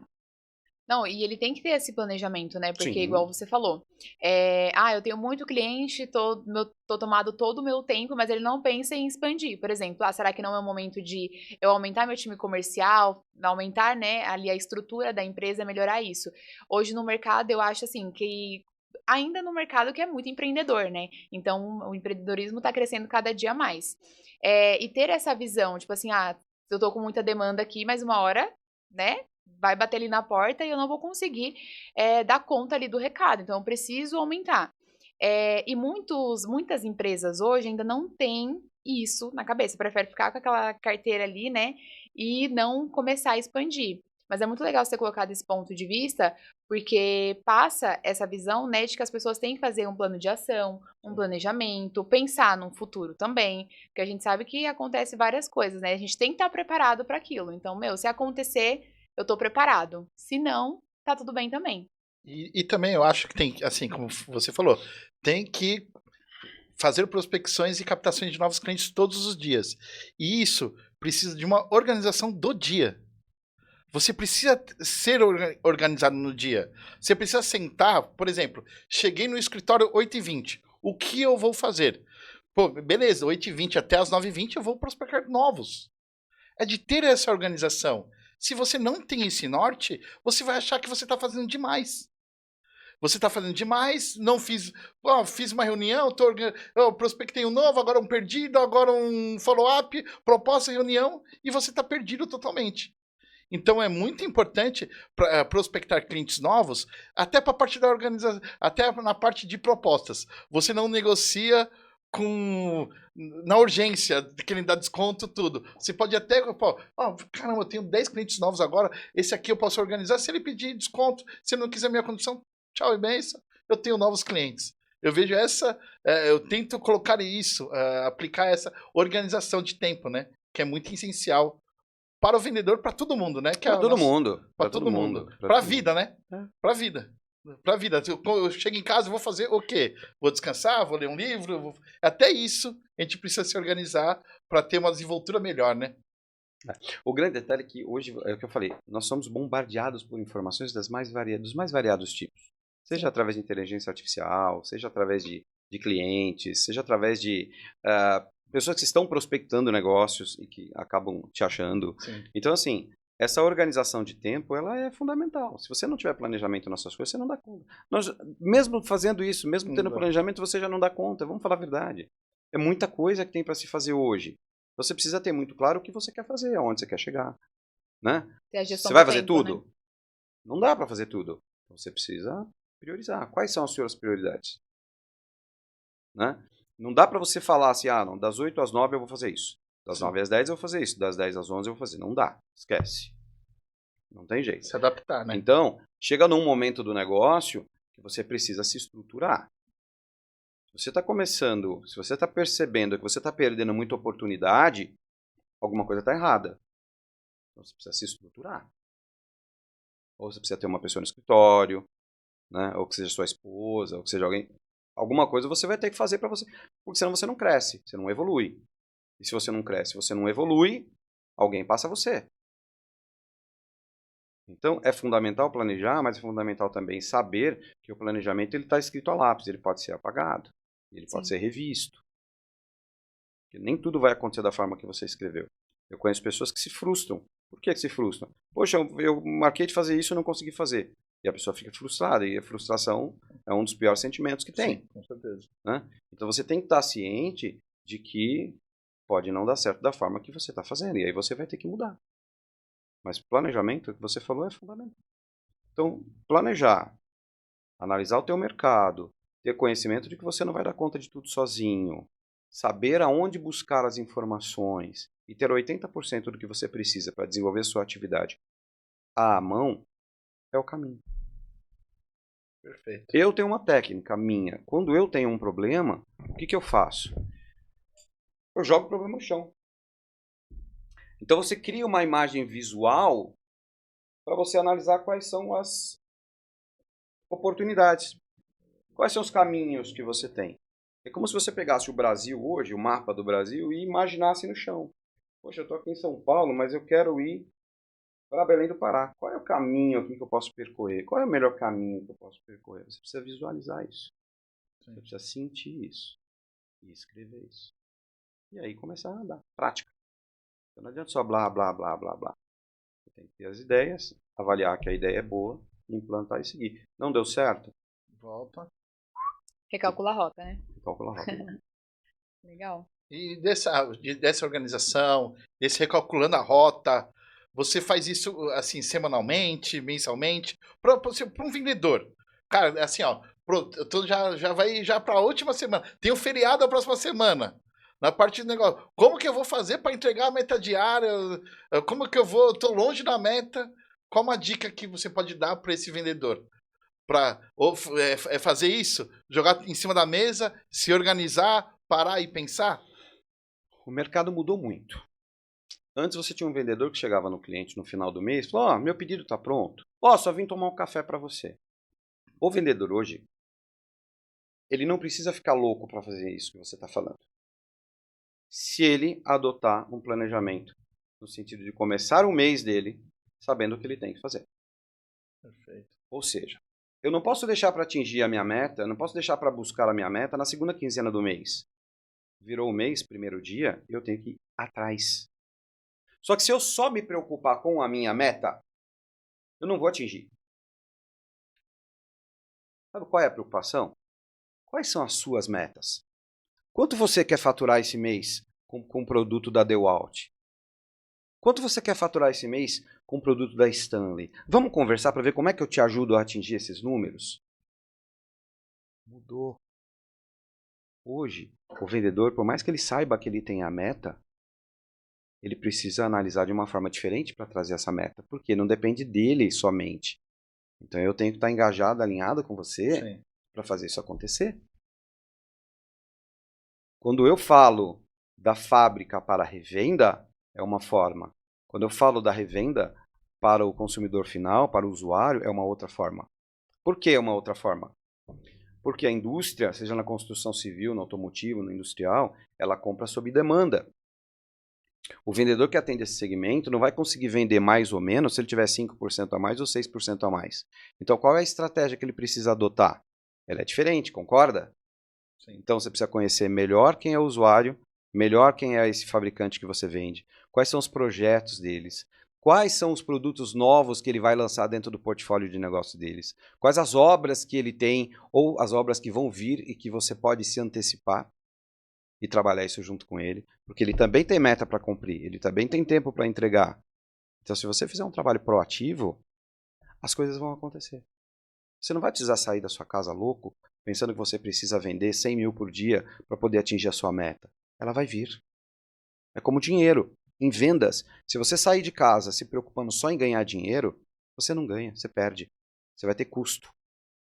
Não, e ele tem que ter esse planejamento, né? Porque, Sim. igual você falou, eu tenho muito cliente, tô tomado todo o meu tempo, mas ele não pensa em expandir. Por exemplo, será que não é o momento de eu aumentar meu time comercial, aumentar, né, ali a estrutura da empresa, melhorar isso? Hoje no mercado, eu acho assim que ainda no mercado que é muito empreendedor, né? Então, o empreendedorismo está crescendo cada dia mais. E ter essa visão, tipo assim, eu tô com muita demanda aqui, mas uma hora, né? Vai bater ali na porta e eu não vou conseguir dar conta ali do recado. Então, eu preciso aumentar. E muitas empresas hoje ainda não têm isso na cabeça. Prefere ficar com aquela carteira ali, né? E não começar a expandir. Mas é muito legal você ter colocado esse ponto de vista, porque passa essa visão, né, de que as pessoas têm que fazer um plano de ação, um planejamento, pensar no futuro também, porque a gente sabe que acontece várias coisas, né? A gente tem que estar preparado para aquilo. Então, se acontecer, eu tô preparado. Se não, tá tudo bem também. E também eu acho que tem, assim, como você falou, tem que fazer prospecções e captações de novos clientes todos os dias. E isso precisa de uma organização do dia. Você precisa ser organizado no dia. Você precisa sentar, por exemplo, cheguei no escritório 8h20. O que eu vou fazer? Pô, beleza, 8h20 até as 9h20 eu vou prospectar novos. É de ter essa organização. Se você não tem esse norte, você vai achar que você está fazendo demais. Você está fazendo demais, não fiz. Fiz uma reunião, eu prospectei um novo, agora um perdido, agora um follow-up, proposta, reunião, e você está perdido totalmente. Então é muito importante prospectar clientes novos, até para a parte da organização, até na parte de propostas. Você não negocia na urgência, que ele dá desconto, tudo. Você pode até, caramba, eu tenho 10 clientes novos agora, esse aqui eu posso organizar. Se ele pedir desconto, se ele não quiser minha condição, tchau e benção, eu tenho novos clientes. Eu vejo eu tento colocar isso, aplicar essa organização de tempo, né? Que é muito essencial para o vendedor, para todo mundo, né? Para todo mundo. Para todo mundo. Para a vida, né? Para a vida. Para a vida. Eu chego em casa, eu vou fazer o quê? Vou descansar, vou ler um livro. Até isso, a gente precisa se organizar para ter uma desenvoltura melhor, né? O grande detalhe é que hoje, é o que eu falei, nós somos bombardeados por informações dos mais variados tipos. Seja através de inteligência artificial, seja através de clientes, seja através de pessoas que estão prospectando negócios e que acabam te achando. Sim. Então, assim, essa organização de tempo, ela é fundamental. Se você não tiver planejamento nas suas coisas, você não dá conta. Mesmo fazendo isso, mesmo tendo planejamento, você já não dá conta. Vamos falar a verdade. É muita coisa que tem para se fazer hoje. Você precisa ter muito claro o que você quer fazer, aonde você quer chegar. Né? Você vai fazer tempo, tudo? Né? Não dá para fazer tudo. Você precisa priorizar. Quais são as suas prioridades? Né? Não dá para você falar assim, não, das 8 às 9 eu vou fazer isso. Das 9 às 10 eu vou fazer isso. Das 10 às 11 eu vou fazer. Não dá. Esquece. Não tem jeito. Se adaptar, né? Então, chega num momento do negócio que você precisa se estruturar. Se você está começando, se você está percebendo que você está perdendo muita oportunidade, alguma coisa está errada. Então, você precisa se estruturar. Ou você precisa ter uma pessoa no escritório, né? Ou que seja sua esposa, ou que seja alguém. Alguma coisa você vai ter que fazer para você, porque senão você não cresce, você não evolui. E se você não cresce, você não evolui, alguém passa você. Então, é fundamental planejar, mas é fundamental também saber que o planejamento está escrito a lápis, ele pode ser apagado, ele pode ser revisto. Porque nem tudo vai acontecer da forma que você escreveu. Eu conheço pessoas que se frustram. Por que se frustram? Poxa, eu marquei de fazer isso e não consegui fazer. E a pessoa fica frustrada, e a frustração é um dos piores sentimentos que tem. Sim, com certeza. Né? Então você tem que estar ciente de que pode não dar certo da forma que você está fazendo, e aí você vai ter que mudar. Mas planejamento, que você falou, é fundamental. Então, planejar, analisar o teu mercado, ter conhecimento de que você não vai dar conta de tudo sozinho, saber aonde buscar as informações e ter 80% do que você precisa para desenvolver sua atividade à mão, é o caminho. Perfeito. Eu tenho uma técnica minha. Quando eu tenho um problema, o que eu faço? Eu jogo o problema no chão. Então você cria uma imagem visual para você analisar quais são as oportunidades. Quais são os caminhos que você tem. É como se você pegasse o Brasil hoje, o mapa do Brasil, e imaginasse no chão. Poxa, eu estou aqui em São Paulo, mas eu quero ir para Belém do Pará. Qual é o caminho aqui que eu posso percorrer? Qual é o melhor caminho que eu posso percorrer? Você precisa visualizar isso. Você precisa sentir isso. E escrever isso. E aí começar a andar. Prática. Então não adianta só blá, blá, blá, blá, blá. Você tem que ter as ideias, avaliar que a ideia é boa, implantar e seguir. Não deu certo? Volta. Recalcula a rota, né? Calcula rápido. Legal. E dessa organização, desse recalculando a rota, você faz isso assim semanalmente, mensalmente, para um vendedor. Cara, assim, ó, então já vai já para a última semana. Tem um feriado a próxima semana. Na parte do negócio, como que eu vou fazer para entregar a meta diária? Como que eu vou? Tô longe da meta. Qual uma dica que você pode dar para esse vendedor? Para fazer isso, jogar em cima da mesa, se organizar, parar e pensar? O mercado mudou muito. Antes você tinha um vendedor que chegava no cliente no final do mês e falou: meu pedido está pronto. Só vim tomar um café para você. O vendedor hoje, ele não precisa ficar louco para fazer isso que você está falando. Se ele adotar um planejamento, no sentido de começar o mês dele sabendo o que ele tem que fazer. Perfeito. Ou seja, eu não posso deixar para atingir a minha meta, eu não posso deixar para buscar a minha meta na segunda quinzena do mês. Virou o mês, primeiro dia, eu tenho que ir atrás. Só que se eu só me preocupar com a minha meta, eu não vou atingir. Sabe qual é a preocupação? Quais são as suas metas? Quanto você quer faturar esse mês com o produto da DeWalt? Quanto você quer faturar esse mês com o produto da Stanley? Vamos conversar para ver como é que eu te ajudo a atingir esses números? Mudou. Hoje, o vendedor, por mais que ele saiba que ele tem a meta, ele precisa analisar de uma forma diferente para trazer essa meta, porque não depende dele somente. Então eu tenho que estar engajado, alinhado com você para fazer isso acontecer. Quando eu falo da fábrica para a revenda, é uma forma. Quando eu falo da revenda para o consumidor final, para o usuário, é uma outra forma. Por que é uma outra forma? Porque a indústria, seja na construção civil, no automotivo, no industrial, ela compra sob demanda. O vendedor que atende esse segmento não vai conseguir vender mais ou menos se ele tiver 5% a mais ou 6% a mais. Então, qual é a estratégia que ele precisa adotar? Ela é diferente, concorda? Sim. Então, você precisa conhecer melhor quem é o usuário, melhor quem é esse fabricante que você vende, quais são os projetos deles, quais são os produtos novos que ele vai lançar dentro do portfólio de negócio deles, quais as obras que ele tem ou as obras que vão vir e que você pode se antecipar e trabalhar isso junto com ele, porque ele também tem meta para cumprir, ele também tem tempo para entregar. Então, se você fizer um trabalho proativo, as coisas vão acontecer. Você não vai precisar sair da sua casa louco, pensando que você precisa vender 100 mil por dia para poder atingir a sua meta. Ela vai vir. É como dinheiro. Em vendas, se você sair de casa se preocupando só em ganhar dinheiro, você não ganha, você perde. Você vai ter custo.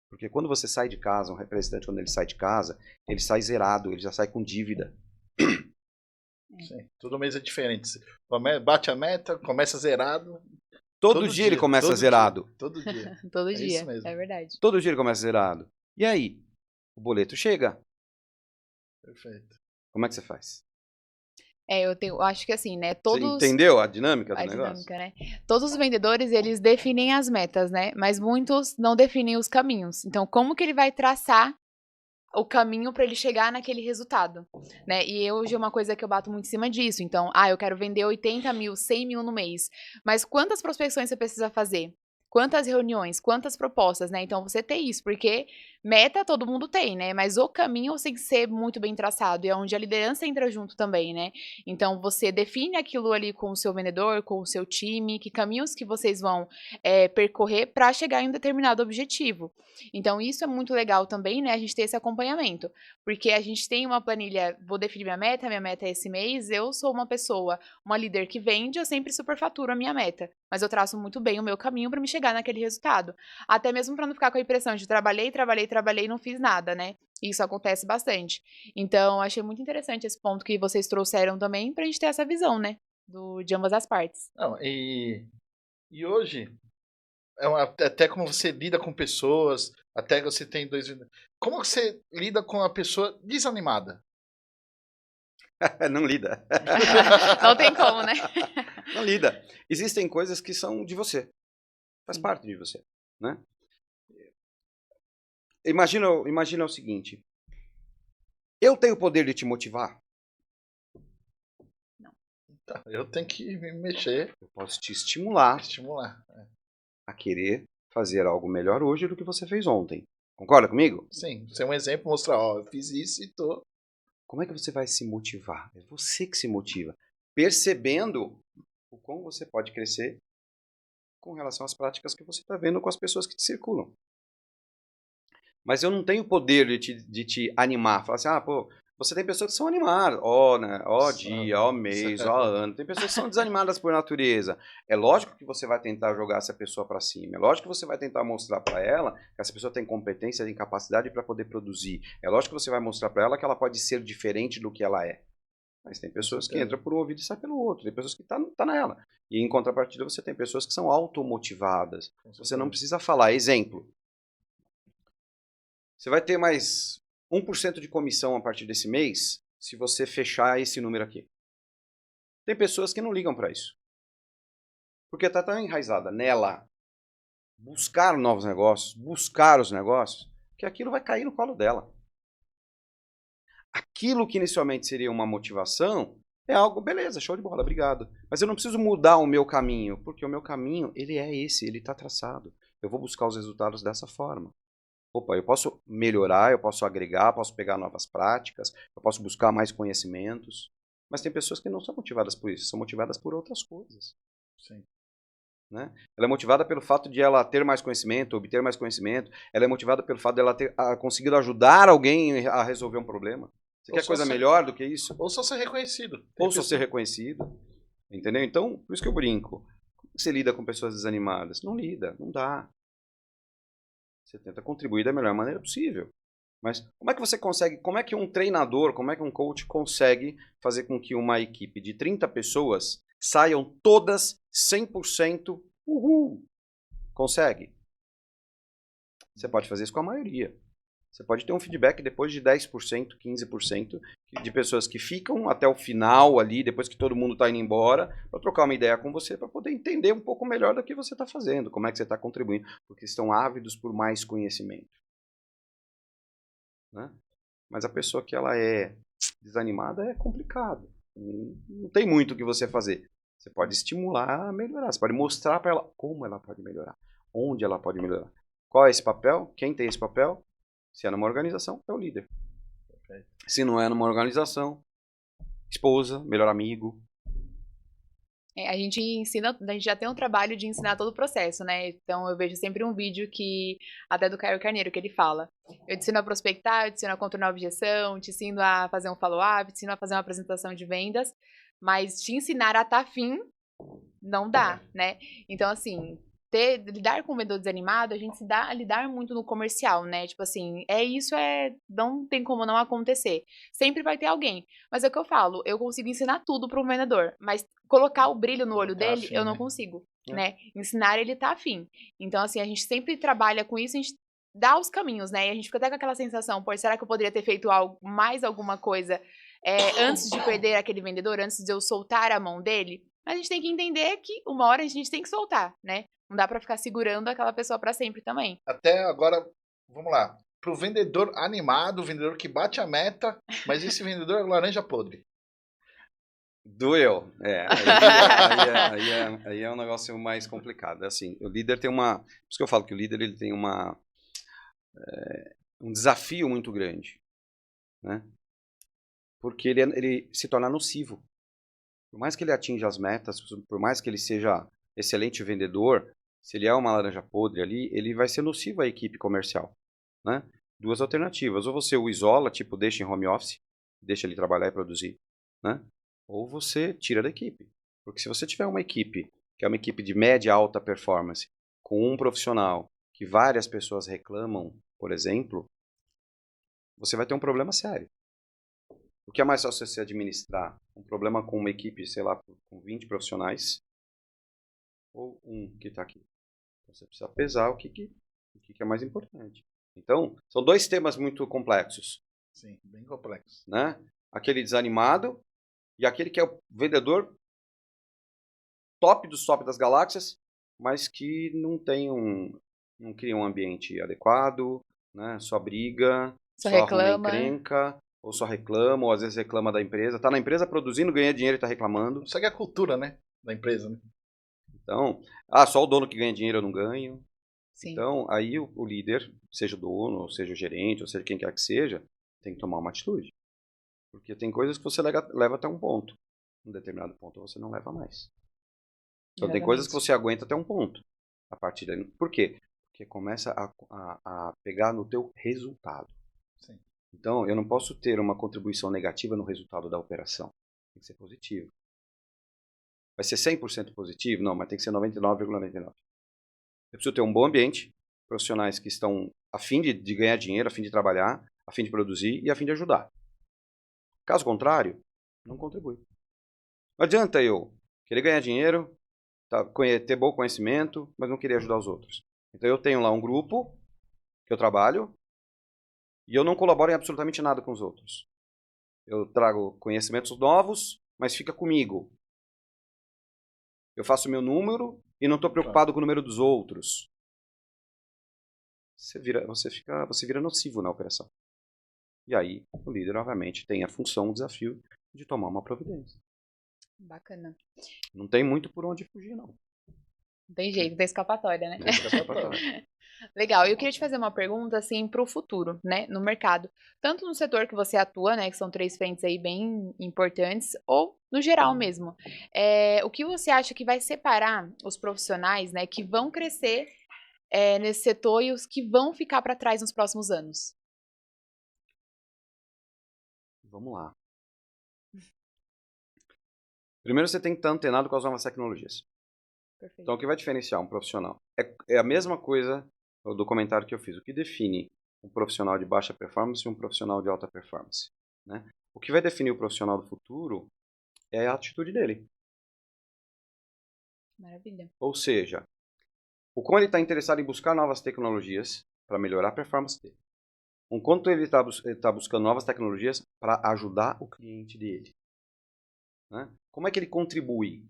Porque quando você sai de casa, um representante, quando ele sai de casa, ele sai zerado, ele já sai com dívida. Sim. Todo mês é diferente. Bate a meta, começa zerado. Todo dia ele começa zerado. Todo dia. Todo É dia, isso mesmo. é verdade. Todo dia ele começa zerado. E aí? O boleto chega. Perfeito. Como é que você faz? Eu acho que assim, né, Você entendeu a dinâmica do a negócio? dinâmica, né? Todos os vendedores, eles definem as metas, né? Mas muitos não definem os caminhos. Então, como que ele vai traçar o caminho para ele chegar naquele resultado, né? E hoje é uma coisa que eu bato muito em cima disso. Então, eu quero vender 80 mil, 100 mil no mês. Mas quantas prospecções você precisa fazer? Quantas reuniões? Quantas propostas, né? Então, você tem isso, porque meta todo mundo tem, né? Mas o caminho tem que ser muito bem traçado. E é onde a liderança entra junto também, né? Então, você define aquilo ali com o seu vendedor, com o seu time, que caminhos que vocês vão percorrer para chegar em um determinado objetivo. Então, isso é muito legal também, né? A gente ter esse acompanhamento. Porque a gente tem uma planilha, vou definir minha meta é esse mês, eu sou uma pessoa, uma líder que vende, eu sempre superfaturo a minha meta. Mas eu traço muito bem o meu caminho para me chegar naquele resultado. Até mesmo para não ficar com a impressão de trabalhei e não fiz nada, né? Isso acontece bastante. Então, achei muito interessante esse ponto que vocês trouxeram também pra gente ter essa visão, né? De ambas as partes. Não, e hoje, até como você lida com pessoas, até que você tem dois. Como você lida com a pessoa desanimada? Não lida. Não tem como, né? Não lida. Existem coisas que são de você. Faz parte de você, né? Imagina o seguinte. Eu tenho o poder de te motivar? Tá, eu tenho que me mexer, Eu posso te estimular estimular. a querer fazer algo melhor hoje do que você fez ontem. Concorda comigo? Sim, ser um exemplo, mostrar, ó, eu fiz isso e tô... Como é que você vai se motivar? É você que se motiva. Percebendo o como você pode crescer com relação às práticas que você está vendo com as pessoas que te circulam. Mas eu não tenho poder de te animar. Falar assim, pô, você tem pessoas que são animadas. Né? Dia, mês, ano. Tem pessoas que são desanimadas por natureza. É lógico que você vai tentar jogar essa pessoa para cima. É lógico que você vai tentar mostrar para ela que essa pessoa tem competência, tem capacidade para poder produzir. É lógico que você vai mostrar para ela que ela pode ser diferente do que ela é. Mas tem pessoas que entram por um ouvido e saem pelo outro. Tem pessoas que tá nela. E em contrapartida você tem pessoas que são automotivadas. Você não precisa falar. Exemplo. Você vai ter mais 1% de comissão a partir desse mês se você fechar esse número aqui. Tem pessoas que não ligam para isso. Porque está tão enraizada nela buscar novos negócios, buscar os negócios, que aquilo vai cair no colo dela. Aquilo que inicialmente seria uma motivação é algo, beleza, show de bola, obrigado. Mas eu não preciso mudar o meu caminho, porque o meu caminho, ele é esse, ele está traçado. Eu vou buscar os resultados dessa forma. Opa, eu posso melhorar, eu posso agregar, posso pegar novas práticas, eu posso buscar mais conhecimentos. Mas tem pessoas que não são motivadas por isso, são motivadas por outras coisas. Sim. Né? Ela é motivada pelo fato de ela ter mais conhecimento, obter mais conhecimento. Ela é motivada pelo fato de ela ter conseguido ajudar alguém a resolver um problema. Você quer coisa melhor do que isso? Ou só ser reconhecido. Ou só ser reconhecido. Entendeu? Então, por isso que eu brinco. Como você lida com pessoas desanimadas? Não lida, não dá. Você tenta contribuir da melhor maneira possível. Mas como é que você consegue, como é que um treinador, como é que um coach consegue fazer com que uma equipe de 30 pessoas saiam todas 100% uhul? Consegue. Você pode fazer isso com a maioria. Você pode ter um feedback depois de 10%, 15% de pessoas que ficam até o final ali, depois que todo mundo está indo embora, para trocar uma ideia com você, para poder entender um pouco melhor do que você está fazendo, como é que você está contribuindo, porque estão ávidos por mais conhecimento. Né? Mas a pessoa que ela é desanimada é complicado. Não tem muito o que você fazer. Você pode estimular a melhorar, você pode mostrar para ela como ela pode melhorar, onde ela pode melhorar. Qual é esse papel? Quem tem esse papel? Se é numa organização, é o líder. Se não é numa organização, esposa, melhor amigo. A gente ensina, a gente já tem um trabalho de ensinar todo o processo, né? Então eu vejo sempre um vídeo que, até do Caio Carneiro, que ele fala: eu te ensino a prospectar, eu te ensino a contornar a objeção, te ensino a fazer um follow-up, te ensino a fazer uma apresentação de vendas, mas te ensinar a estar afim não dá, né? Então, assim, lidar com o vendedor desanimado, a gente se dá a lidar muito no comercial, né? Tipo assim, não tem como não acontecer. Sempre vai ter alguém. Mas é o que eu falo, eu consigo ensinar tudo para um vendedor, mas colocar o brilho no olho dele, afim, eu não né? consigo, né? Ensinar ele tá afim. Então, assim, a gente sempre trabalha com isso, a gente dá os caminhos, né? E a gente fica até com aquela sensação, pô, será que eu poderia ter feito mais alguma coisa antes de perder aquele vendedor, antes de eu soltar a mão dele? Mas a gente tem que entender que uma hora a gente tem que soltar, né? Não dá pra ficar segurando aquela pessoa pra sempre também. Até agora, vamos lá. Pro vendedor animado, o vendedor que bate a meta, mas esse vendedor é laranja podre. Doeu. Aí é um negócio mais complicado. Assim, o líder tem uma... Por isso que eu falo que o líder ele tem um desafio muito grande. Né? Porque ele se torna nocivo. Por mais que ele atinja as metas, por mais que ele seja excelente vendedor, se ele é uma laranja podre ali, ele vai ser nocivo à equipe comercial. Né? Duas alternativas. Ou você o isola, tipo, deixa em home office, deixa ele trabalhar e produzir. Né? Ou você tira da equipe. Porque se você tiver uma equipe, que é uma equipe de média alta performance, com um profissional que várias pessoas reclamam, por exemplo, você vai ter um problema sério. O que é mais fácil você administrar? Um problema com uma equipe, sei lá, com 20 profissionais ou um que está aqui? Você precisa pesar o que é mais importante. Então, são dois temas muito complexos. Sim, bem complexo. Né? Aquele desanimado E aquele que é o vendedor top dos top das galáxias, mas que não cria um ambiente adequado, né? Só briga, Só só arruma reclama. encrenca, ou só reclama, ou às vezes reclama da empresa. Tá na empresa produzindo, ganha dinheiro e tá reclamando. Segue a cultura, né? Da empresa, né? Então, só o dono que ganha dinheiro eu não ganho. Sim. Então, aí o líder, seja o dono, ou seja o gerente, ou seja quem quer que seja, tem que tomar uma atitude. Porque tem coisas que você leva até um ponto. Um determinado ponto você não leva mais. Então tem coisas que Exatamente. você aguenta até um ponto. A partir daí. Por quê? Porque começa a pegar no teu resultado. Sim. Então eu não posso ter uma contribuição negativa no resultado da operação. Tem que ser positivo. Vai ser 100% positivo? Não, mas tem que ser 99,99. Eu preciso ter um bom ambiente, profissionais que estão a fim de ganhar dinheiro, a fim de trabalhar, a fim de produzir e a fim de ajudar. Caso contrário, não contribui. Não adianta eu querer ganhar dinheiro, ter bom conhecimento, mas não querer ajudar os outros. Então eu tenho lá um grupo que eu trabalho e eu não colaboro em absolutamente nada com os outros. Eu trago conhecimentos novos, mas fica comigo. Eu faço o meu número e não estou preocupado com o número dos outros. Você vira nocivo na operação. E aí o líder, obviamente, tem a função, o desafio de tomar uma providência. Bacana. Não tem muito por onde fugir, não. Não tem jeito, tem escapatória, né? Não tem escapatória. Legal. Eu queria te fazer uma pergunta, assim, para o futuro, né? No mercado. Tanto no setor que você atua, né? Que são 3 frentes aí bem importantes, ou no geral mesmo. O que você acha que vai separar os profissionais, né? Que vão crescer nesse setor e os que vão ficar para trás nos próximos anos? Vamos lá. Primeiro você tem que estar antenado com as novas tecnologias. Perfeito. Então o que vai diferenciar um profissional? É a mesma coisa do comentário que eu fiz. O que define um profissional de baixa performance e um profissional de alta performance? Né? O que vai definir o profissional do futuro é a atitude dele. Maravilha. Ou seja, o quão ele está interessado em buscar novas tecnologias para melhorar a performance dele. O quanto ele está buscando novas tecnologias para ajudar o cliente dele. Né? Como é que ele contribui?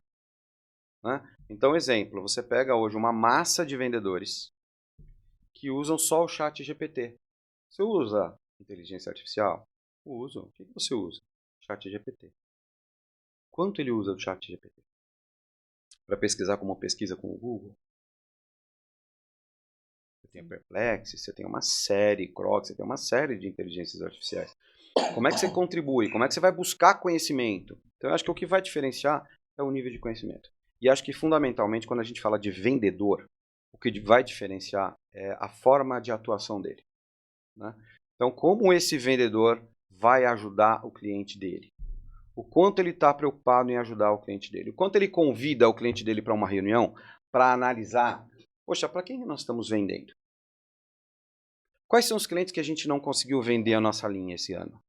Né? Então, exemplo, você pega hoje uma massa de vendedores que usam só o chat GPT. Você usa inteligência artificial? Uso. O que você usa? Chat GPT. Quanto ele usa do chat GPT? Para pesquisar como pesquisa com o Google? Você tem a Perplexity, você tem uma série, Croc, você tem uma série de inteligências artificiais. Como é que você contribui? Como é que você vai buscar conhecimento? Então, eu acho que o que vai diferenciar é o nível de conhecimento. E acho que, fundamentalmente, quando a gente fala de vendedor, o que vai diferenciar é a forma de atuação dele. Né? Então, como esse vendedor vai ajudar o cliente dele? O quanto ele está preocupado em ajudar o cliente dele? O quanto ele convida o cliente dele para uma reunião para analisar, poxa, para quem nós estamos vendendo? Quais são os clientes que a gente não conseguiu vender a nossa linha esse ano?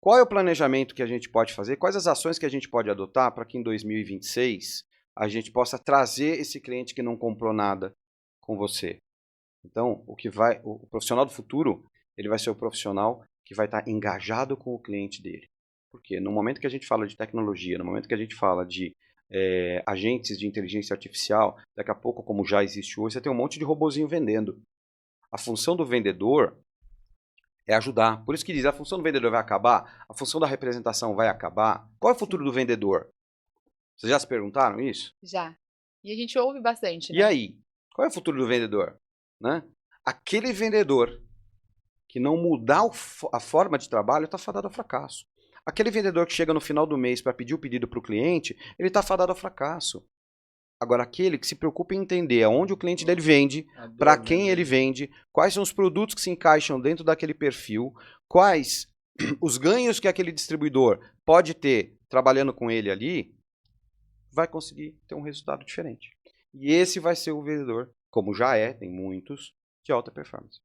Qual é o planejamento que a gente pode fazer? Quais as ações que a gente pode adotar para que em 2026 a gente possa trazer esse cliente que não comprou nada com você? Então, o profissional do futuro, ele vai ser o profissional que vai estar engajado com o cliente dele. Porque no momento que a gente fala de tecnologia, no momento que a gente fala de agentes de inteligência artificial, daqui a pouco, como já existe hoje, você tem um monte de robozinho vendendo. A função do vendedor é ajudar. Por isso que diz, a função do vendedor vai acabar? A função da representação vai acabar? Qual é o futuro do vendedor? Vocês já se perguntaram isso? Já. E a gente ouve bastante, né? E aí? Qual é o futuro do vendedor? Né? Aquele vendedor que não mudar a forma de trabalho está fadado ao fracasso. Aquele vendedor que chega no final do mês para pedir o pedido para o cliente, ele está fadado ao fracasso. Agora, aquele que se preocupa em entender aonde o cliente dele vende, para quem ele vende, quais são os produtos que se encaixam dentro daquele perfil, quais os ganhos que aquele distribuidor pode ter trabalhando com ele ali, vai conseguir ter um resultado diferente. E esse vai ser o vendedor, como já tem muitos, de alta performance.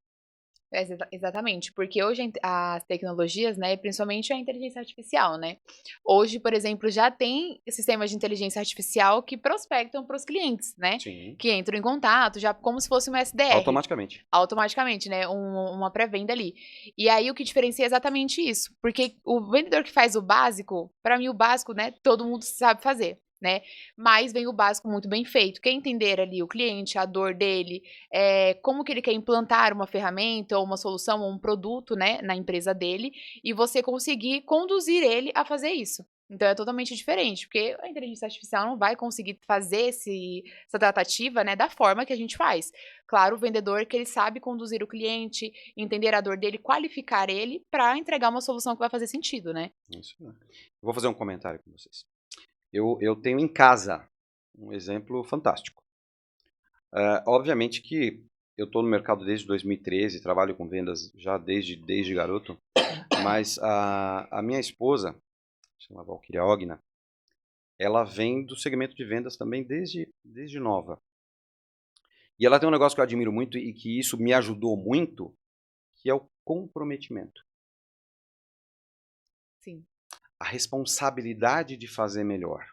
Exatamente, porque hoje as tecnologias, né, principalmente a inteligência artificial, né? Hoje, por exemplo, já tem sistemas de inteligência artificial que prospectam para os clientes, né? Sim. Que entram em contato, já como se fosse uma SDR. Automaticamente. Automaticamente, né? Uma pré-venda ali. E aí o que diferencia é exatamente isso. Porque o vendedor que faz o básico, para mim o básico, né, todo mundo sabe fazer, né? Mas vem o básico muito bem feito. Quer entender ali o cliente, a dor dele, como que ele quer implantar uma ferramenta ou uma solução ou um produto, né, na empresa dele, e você conseguir conduzir ele a fazer isso. Então é totalmente diferente, porque a inteligência artificial não vai conseguir fazer essa tratativa, né, da forma que a gente faz. Claro, o vendedor que ele sabe conduzir o cliente, entender a dor dele, qualificar ele para entregar uma solução que vai fazer sentido, né? Isso, né? Eu vou fazer um comentário com vocês. Eu tenho em casa um exemplo fantástico. Obviamente que eu estou no mercado desde 2013, trabalho com vendas já desde garoto, mas a minha esposa, chama Valquíria Ogna, ela vem do segmento de vendas também desde nova. E ela tem um negócio que eu admiro muito e que isso me ajudou muito, que é o comprometimento. Sim. A responsabilidade de fazer melhor.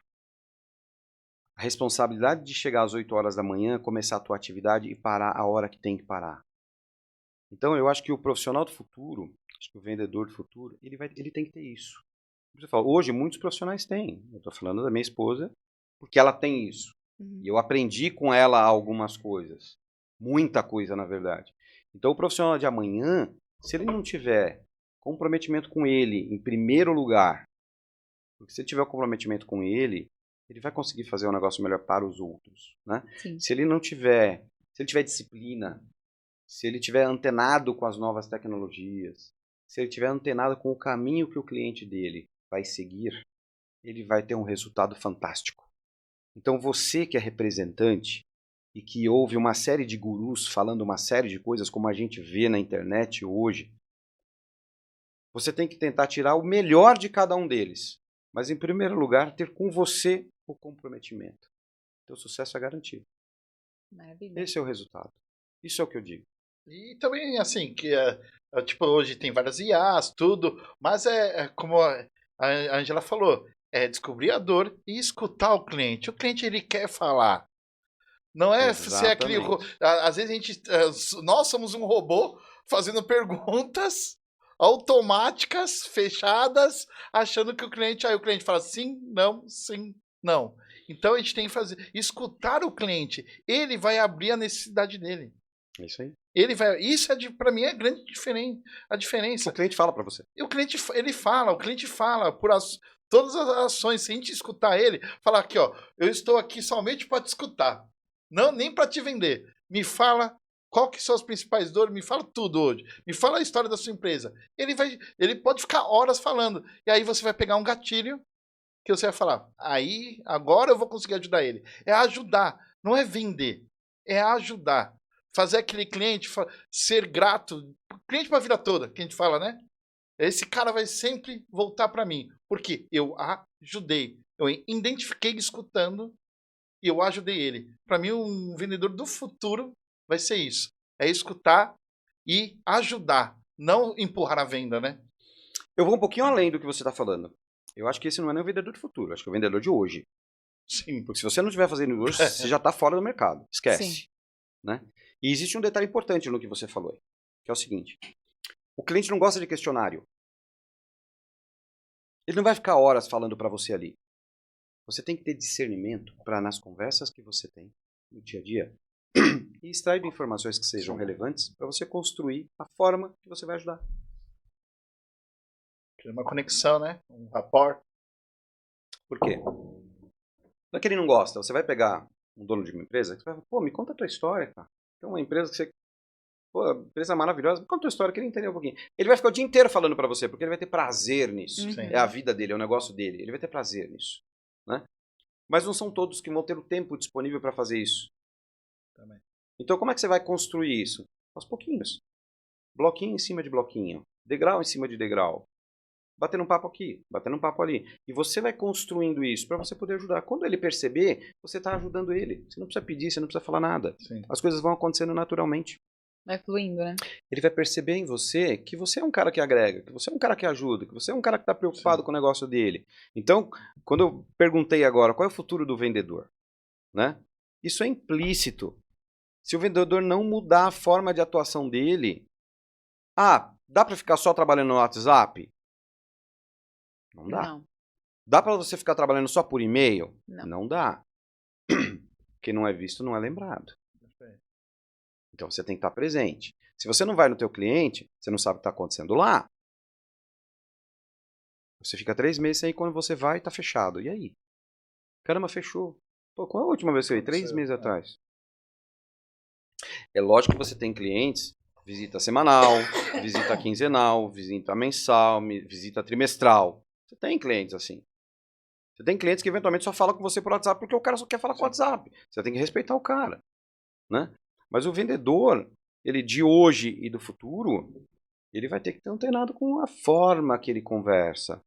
A responsabilidade de chegar às 8 horas da manhã, começar a tua atividade e parar a hora que tem que parar. Então eu acho que o profissional do futuro, acho que o vendedor do futuro, ele tem que ter isso. Você fala, hoje muitos profissionais têm. Eu estou falando da minha esposa, porque ela tem isso. E eu aprendi com ela algumas coisas. Muita coisa, na verdade. Então o profissional de amanhã, se ele não tiver comprometimento com ele em primeiro lugar, porque se ele tiver comprometimento com ele vai conseguir fazer um negócio melhor para os outros, né? Sim. Se ele tiver disciplina, se ele tiver antenado com as novas tecnologias, se ele tiver antenado com o caminho que o cliente dele vai seguir, ele vai ter um resultado fantástico. Então você que é representante e que ouve uma série de gurus falando uma série de coisas como a gente vê na internet hoje, você tem que tentar tirar o melhor de cada um deles. Mas, em primeiro lugar, ter com você o comprometimento. Teu sucesso é garantido. Maravilha. Esse é o resultado. Isso é o que eu digo. E também, assim, que tipo, hoje tem várias IAs, tudo, mas como a Angela falou, é descobrir a dor e escutar o cliente. O cliente, ele quer falar. Não é ser aquele... Às vezes nós somos um robô fazendo perguntas automáticas, fechadas, achando que o cliente fala sim, não. Então a gente tem que escutar o cliente. Ele vai abrir a necessidade dele. É isso aí. Isso para mim é a grande diferença. O cliente fala para você. E o cliente fala por todas as ações. Se a gente escutar ele, falar aqui, ó, eu estou aqui somente para te escutar. Não, nem para te vender. Me fala qual que são as principais dores, me fala tudo hoje. Me fala a história da sua empresa. Ele pode ficar horas falando. E aí você vai pegar um gatilho que você vai falar, aí, agora eu vou conseguir ajudar ele. É ajudar, não é vender. É ajudar. Fazer aquele cliente ser grato. Cliente para a vida toda, que a gente fala, né? Esse cara vai sempre voltar para mim. Porque eu ajudei. Eu identifiquei escutando e eu ajudei ele. Para mim, um vendedor do futuro vai ser isso. É escutar e ajudar. Não empurrar a venda, né? Eu vou um pouquinho além do que você está falando. Eu acho que esse não é nem o vendedor do futuro. Acho que é o vendedor de hoje. Sim. Porque se você não estiver fazendo hoje, você já está fora do mercado. Esquece. Sim. Né? E existe um detalhe importante no que você falou aí, que é o seguinte. O cliente não gosta de questionário. Ele não vai ficar horas falando para você ali. Você tem que ter discernimento para, nas conversas que você tem no dia a dia, e extrair informações que sejam relevantes para você construir a forma que você vai ajudar. Uma conexão, né? Um rapport. Por quê? Não é que ele não gosta. Você vai pegar um dono de uma empresa, você vai falar, pô, me conta a tua história, cara. Tem uma empresa que você... Pô, empresa maravilhosa, me conta a tua história, eu queria entender um pouquinho. Ele vai ficar o dia inteiro falando para você, porque ele vai ter prazer nisso. Sim. É a vida dele, é o negócio dele. Ele vai ter prazer nisso. Né? Mas não são todos que vão ter o tempo disponível para fazer isso. Também. Então como é que você vai construir isso? Aos pouquinhos. Bloquinho em cima de bloquinho. Degrau em cima de degrau. Batendo um papo aqui, batendo um papo ali. E você vai construindo isso para você poder ajudar. Quando ele perceber, você está ajudando ele. Você não precisa pedir, você não precisa falar nada. Sim. As coisas vão acontecendo naturalmente. Vai fluindo, né? Ele vai perceber em você que você é um cara que agrega, que você é um cara que ajuda, que você é um cara que está preocupado Sim. com o negócio dele. Então, quando eu perguntei agora qual é o futuro do vendedor, né? Isso é implícito. Se o vendedor não mudar a forma de atuação dele, dá para ficar só trabalhando no WhatsApp? Não dá. Não, Dá para você ficar trabalhando só por e-mail? não. Não dá. Quem não é visto não é lembrado. Então você tem que estar presente. Se você não vai no teu cliente, você não sabe o que está acontecendo lá. Você fica 3 meses sem ir, quando você vai, está fechado. E aí? Caramba, fechou. Pô, qual é a última vez que eu ia? 3 meses atrás. É lógico que você tem clientes, visita semanal, visita quinzenal, visita mensal, visita trimestral. Você tem clientes assim. Você tem clientes que eventualmente só falam com você por WhatsApp porque o cara só quer falar com o WhatsApp. Você tem que respeitar o cara, né? Mas o vendedor, ele de hoje e do futuro, ele vai ter que ter antenado com a forma que ele conversa.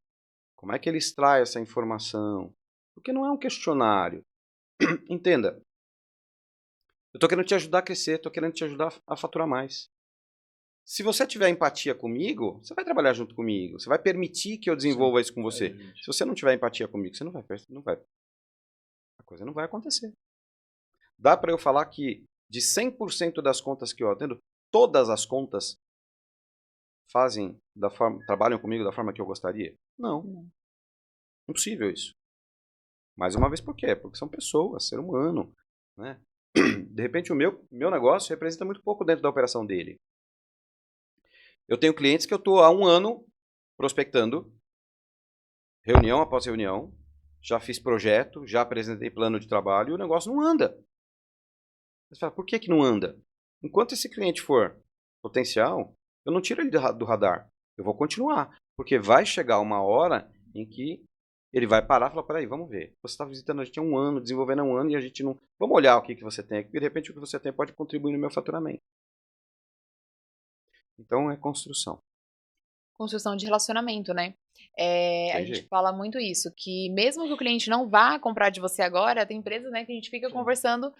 Como é que ele extrai essa informação? Porque não é um questionário. Entenda. Eu estou querendo te ajudar a crescer, estou querendo te ajudar a faturar mais. Se você tiver empatia comigo, você vai trabalhar junto comigo. Você vai permitir que eu desenvolva isso com você. Se você não tiver empatia comigo, você não vai. A coisa não vai acontecer. Dá para eu falar que de 100% das contas que eu atendo, todas as contas trabalham comigo da forma que eu gostaria? Não. Impossível isso. Mais uma vez, por quê? Porque são pessoas, ser humano, né? De repente, o meu negócio representa muito pouco dentro da operação dele. Eu tenho clientes que eu estou há 1 ano prospectando, reunião após reunião, já fiz projeto, já apresentei plano de trabalho e o negócio não anda. Você fala, por que não anda? Enquanto esse cliente for potencial, eu não tiro ele do radar. Eu vou continuar, porque vai chegar uma hora em que ele vai parar e falar, peraí, vamos ver. Você está visitando a gente há 1 ano, desenvolvendo há 1 ano e a gente não... Vamos olhar o que você tem aqui, de repente o que você tem pode contribuir no meu faturamento. Então é construção. Construção de relacionamento, né? A Tem gente jeito. fala muito isso, que mesmo que o cliente não vá comprar de você agora, tem empresas, né, que a gente fica conversando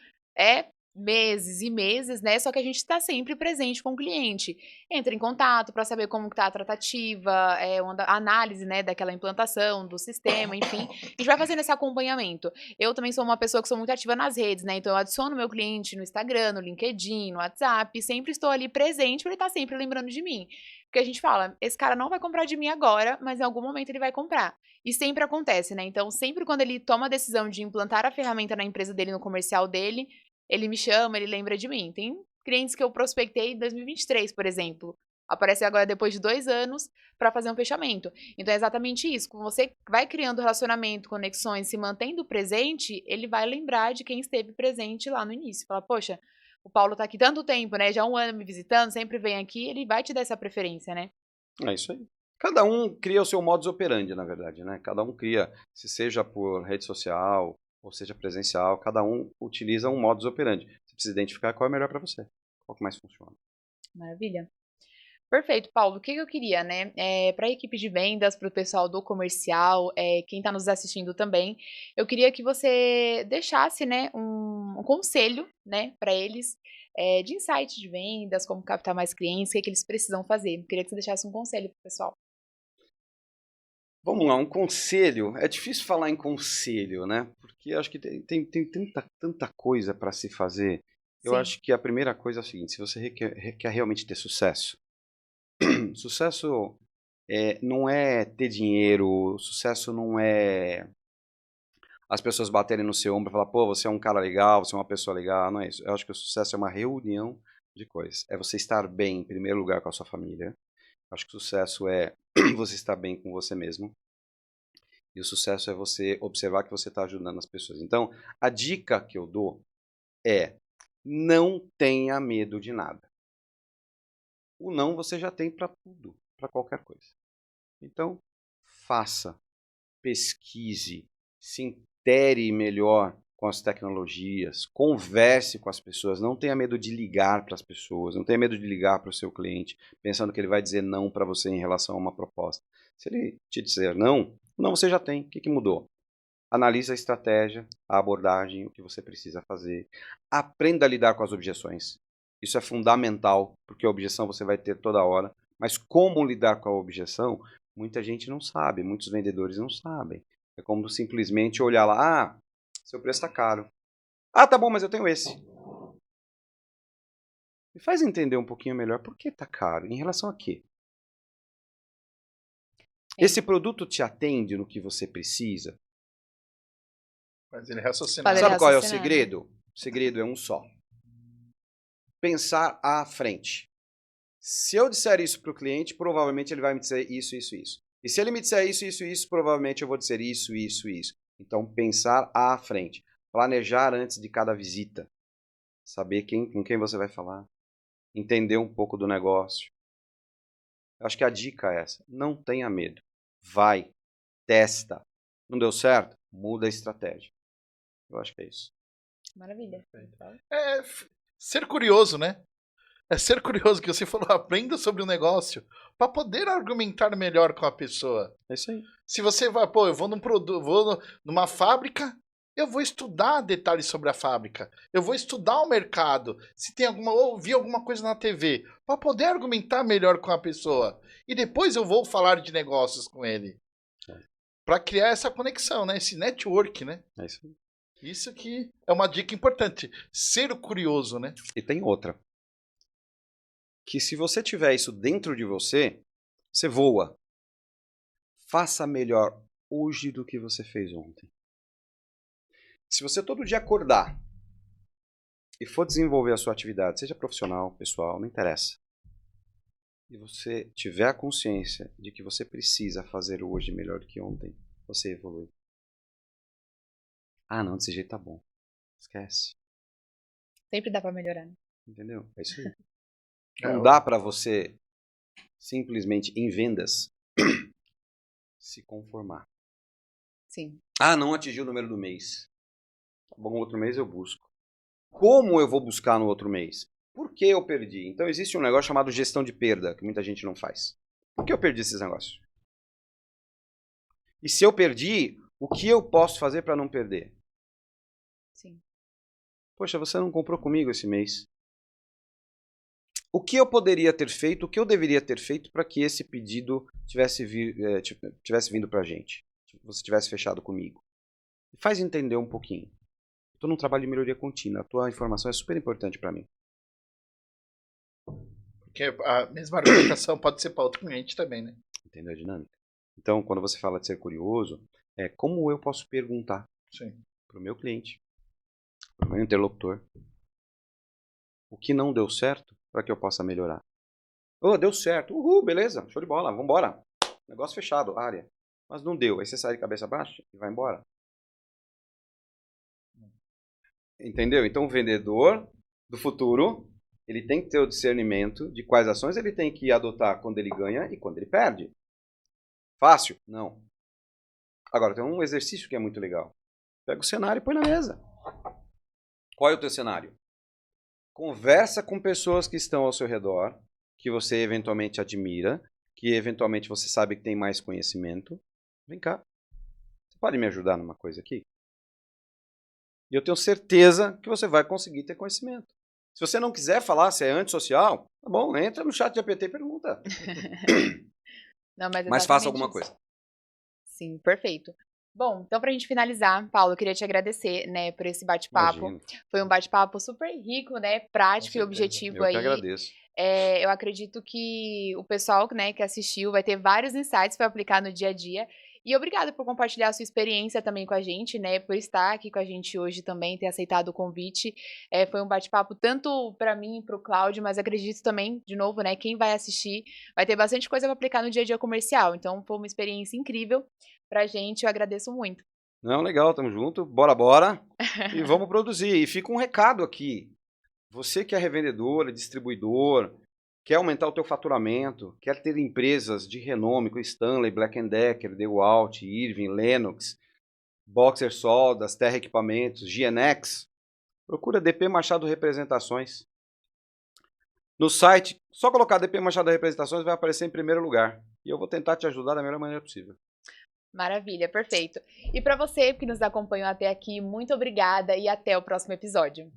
meses e meses, né? Só que a gente está sempre presente com o cliente. Entra em contato para saber como está a tratativa, a análise, né, daquela implantação, do sistema, enfim. A gente vai fazendo esse acompanhamento. Eu também sou uma pessoa que sou muito ativa nas redes, né? Então eu adiciono meu cliente no Instagram, no LinkedIn, no WhatsApp, sempre estou ali presente para ele estar sempre lembrando de mim. Porque a gente fala, esse cara não vai comprar de mim agora, mas em algum momento ele vai comprar. E sempre acontece, né? Então, sempre quando ele toma a decisão de implantar a ferramenta na empresa dele, no comercial dele, ele me chama, ele lembra de mim. Tem clientes que eu prospectei em 2023, por exemplo. Aparece agora depois de 2 anos para fazer um fechamento. Então é exatamente isso. Quando você vai criando relacionamento, conexões, se mantendo presente, ele vai lembrar de quem esteve presente lá no início. Fala, poxa, o Paulo tá aqui tanto tempo, né? Já há 1 ano me visitando, sempre vem aqui, ele vai te dar essa preferência, né? É isso aí. Cada um cria o seu modus operandi, na verdade, né? Cada um cria, se seja por rede social ou seja presencial, cada um utiliza um modus operandi. Você precisa identificar qual é melhor para você, qual que mais funciona. Maravilha. Perfeito, Paulo. O que eu queria, né? Para a equipe de vendas, para o pessoal do comercial, quem está nos assistindo também, eu queria que você deixasse, né, um conselho, né, para eles, de insight de vendas, como captar mais clientes, o que eles precisam fazer. Eu queria que você deixasse um conselho para o pessoal. Vamos lá, um conselho. É difícil falar em conselho, né? Porque acho que tem tanta coisa para se fazer. Eu Sim, acho que a primeira coisa é a seguinte: se você quer realmente ter sucesso, sucesso não é ter dinheiro, sucesso não é as pessoas baterem no seu ombro e falar, pô, você é um cara legal, você é uma pessoa legal, não é isso. Eu acho que o sucesso é uma reunião de coisas. É você estar bem, em primeiro lugar, com a sua família. Eu acho que o sucesso é você estar bem com você mesmo. E o sucesso é você observar que você está ajudando as pessoas. Então, a dica que eu dou é: não tenha medo de nada. O não você já tem para tudo, para qualquer coisa. Então, faça, pesquise, se intere melhor com as tecnologias, converse com as pessoas, não tenha medo de ligar para as pessoas, não tenha medo de ligar para o seu cliente, pensando que ele vai dizer não para você em relação a uma proposta. Se ele te dizer não, não você já tem. O que mudou? Analise a estratégia, a abordagem, o que você precisa fazer. Aprenda a lidar com as objeções. Isso é fundamental, porque a objeção você vai ter toda hora. Mas como lidar com a objeção, muita gente não sabe, muitos vendedores não sabem. É como simplesmente olhar lá, ah, seu preço está caro. Ah, tá bom, mas eu tenho esse. Me faz entender um pouquinho melhor por que está caro, em relação a quê? Esse produto te atende no que você precisa? Mas ele raciocina. Fala, Sabe qual é o raciocinando. segredo? O segredo é um só. Pensar à frente. Se eu disser isso para o cliente, provavelmente ele vai me dizer isso, isso, isso. E se ele me disser isso, isso, isso, provavelmente eu vou dizer isso, isso, isso. Então, pensar à frente. Planejar antes de cada visita. Saber com quem você vai falar. Entender um pouco do negócio. Eu acho que a dica é essa. Não tenha medo. Vai. Testa. Não deu certo? Muda a estratégia. Eu acho que é isso. Maravilha. É ser curioso, né? É ser curioso, que você falou, aprenda sobre o negócio para poder argumentar melhor com a pessoa. É isso aí. Se você vai, pô, eu vou numa fábrica, eu vou estudar detalhes sobre a fábrica. Eu vou estudar o mercado. Se tem ouvir alguma coisa na TV, para poder argumentar melhor com a pessoa. E depois eu vou falar de negócios com ele. Para criar essa conexão, né? Esse network, né? É isso aí. Isso que é uma dica importante. Ser curioso, né? E tem outra. Que se você tiver isso dentro de você, você voa. Faça melhor hoje do que você fez ontem. Se você todo dia acordar e for desenvolver a sua atividade, seja profissional, pessoal, não interessa, e você tiver a consciência de que você precisa fazer hoje melhor do que ontem, você evolui. Ah, não, desse jeito tá bom. Esquece. Sempre dá pra melhorar. Entendeu? É isso aí. Não dá para você simplesmente em vendas se conformar. Sim. Ah, não atingiu o número do mês. Tá bom, outro mês eu busco. Como eu vou buscar no outro mês? Por que eu perdi? Então existe um negócio chamado gestão de perda, que muita gente não faz. Por que eu perdi esses negócios? E se eu perdi, o que eu posso fazer para não perder? Sim. Poxa, você não comprou comigo esse mês. O que eu poderia ter feito, o que eu deveria ter feito para que esse pedido tivesse vindo para a gente? Você tivesse fechado comigo. Faz entender um pouquinho. Estou num trabalho de melhoria contínua. A tua informação é super importante para mim. Porque a mesma argumentação pode ser para outro cliente também, né? Entendeu a dinâmica? Então, quando você fala de ser curioso, é como eu posso perguntar para o meu cliente, para o meu interlocutor, o que não deu certo para que eu possa melhorar. Oh, deu certo. Uhul, beleza. Show de bola. Vamos embora. Negócio fechado, área. Mas não deu. Aí você sai de cabeça baixa e vai embora. Entendeu? Então o vendedor do futuro, ele tem que ter o discernimento de quais ações ele tem que adotar quando ele ganha e quando ele perde. Fácil? Não. Agora, tem um exercício que é muito legal. Pega o cenário e põe na mesa. Qual é o teu cenário? Conversa com pessoas que estão ao seu redor, que você eventualmente admira, que eventualmente você sabe que tem mais conhecimento. Vem cá. Você pode me ajudar numa coisa aqui? E eu tenho certeza que você vai conseguir ter conhecimento. Se você não quiser falar se é antissocial, tá bom, entra no chat GPT e pergunta. Não, mas faça alguma coisa. Sim, perfeito. Bom, então pra gente finalizar, Paulo, eu queria te agradecer, né, por esse bate-papo. Imagino. Foi um bate-papo super rico, né, prático e objetivo Eu aí. que agradeço. Eu acredito que o pessoal, né, que assistiu vai ter vários insights para aplicar no dia a dia. E obrigada por compartilhar a sua experiência também com a gente, né, por estar aqui com a gente hoje também, ter aceitado o convite. Foi um bate-papo tanto para mim e para o Cláudio, mas acredito também, de novo, né, quem vai assistir vai ter bastante coisa para aplicar no dia a dia comercial. Então, foi uma experiência incrível pra gente, eu agradeço muito. Não, legal, tamo junto. Bora, bora. E vamos produzir. E fica um recado aqui. Você que é revendedor, distribuidor, quer aumentar o teu faturamento, quer ter empresas de renome como Stanley, Black & Decker, DeWalt, Irving, Lennox, Boxer Soldas, Terra Equipamentos, GNX, procura DP Machado Representações. No site, só colocar DP Machado Representações vai aparecer em primeiro lugar. E eu vou tentar te ajudar da melhor maneira possível. Maravilha, perfeito. E para você que nos acompanhou até aqui, muito obrigada e até o próximo episódio.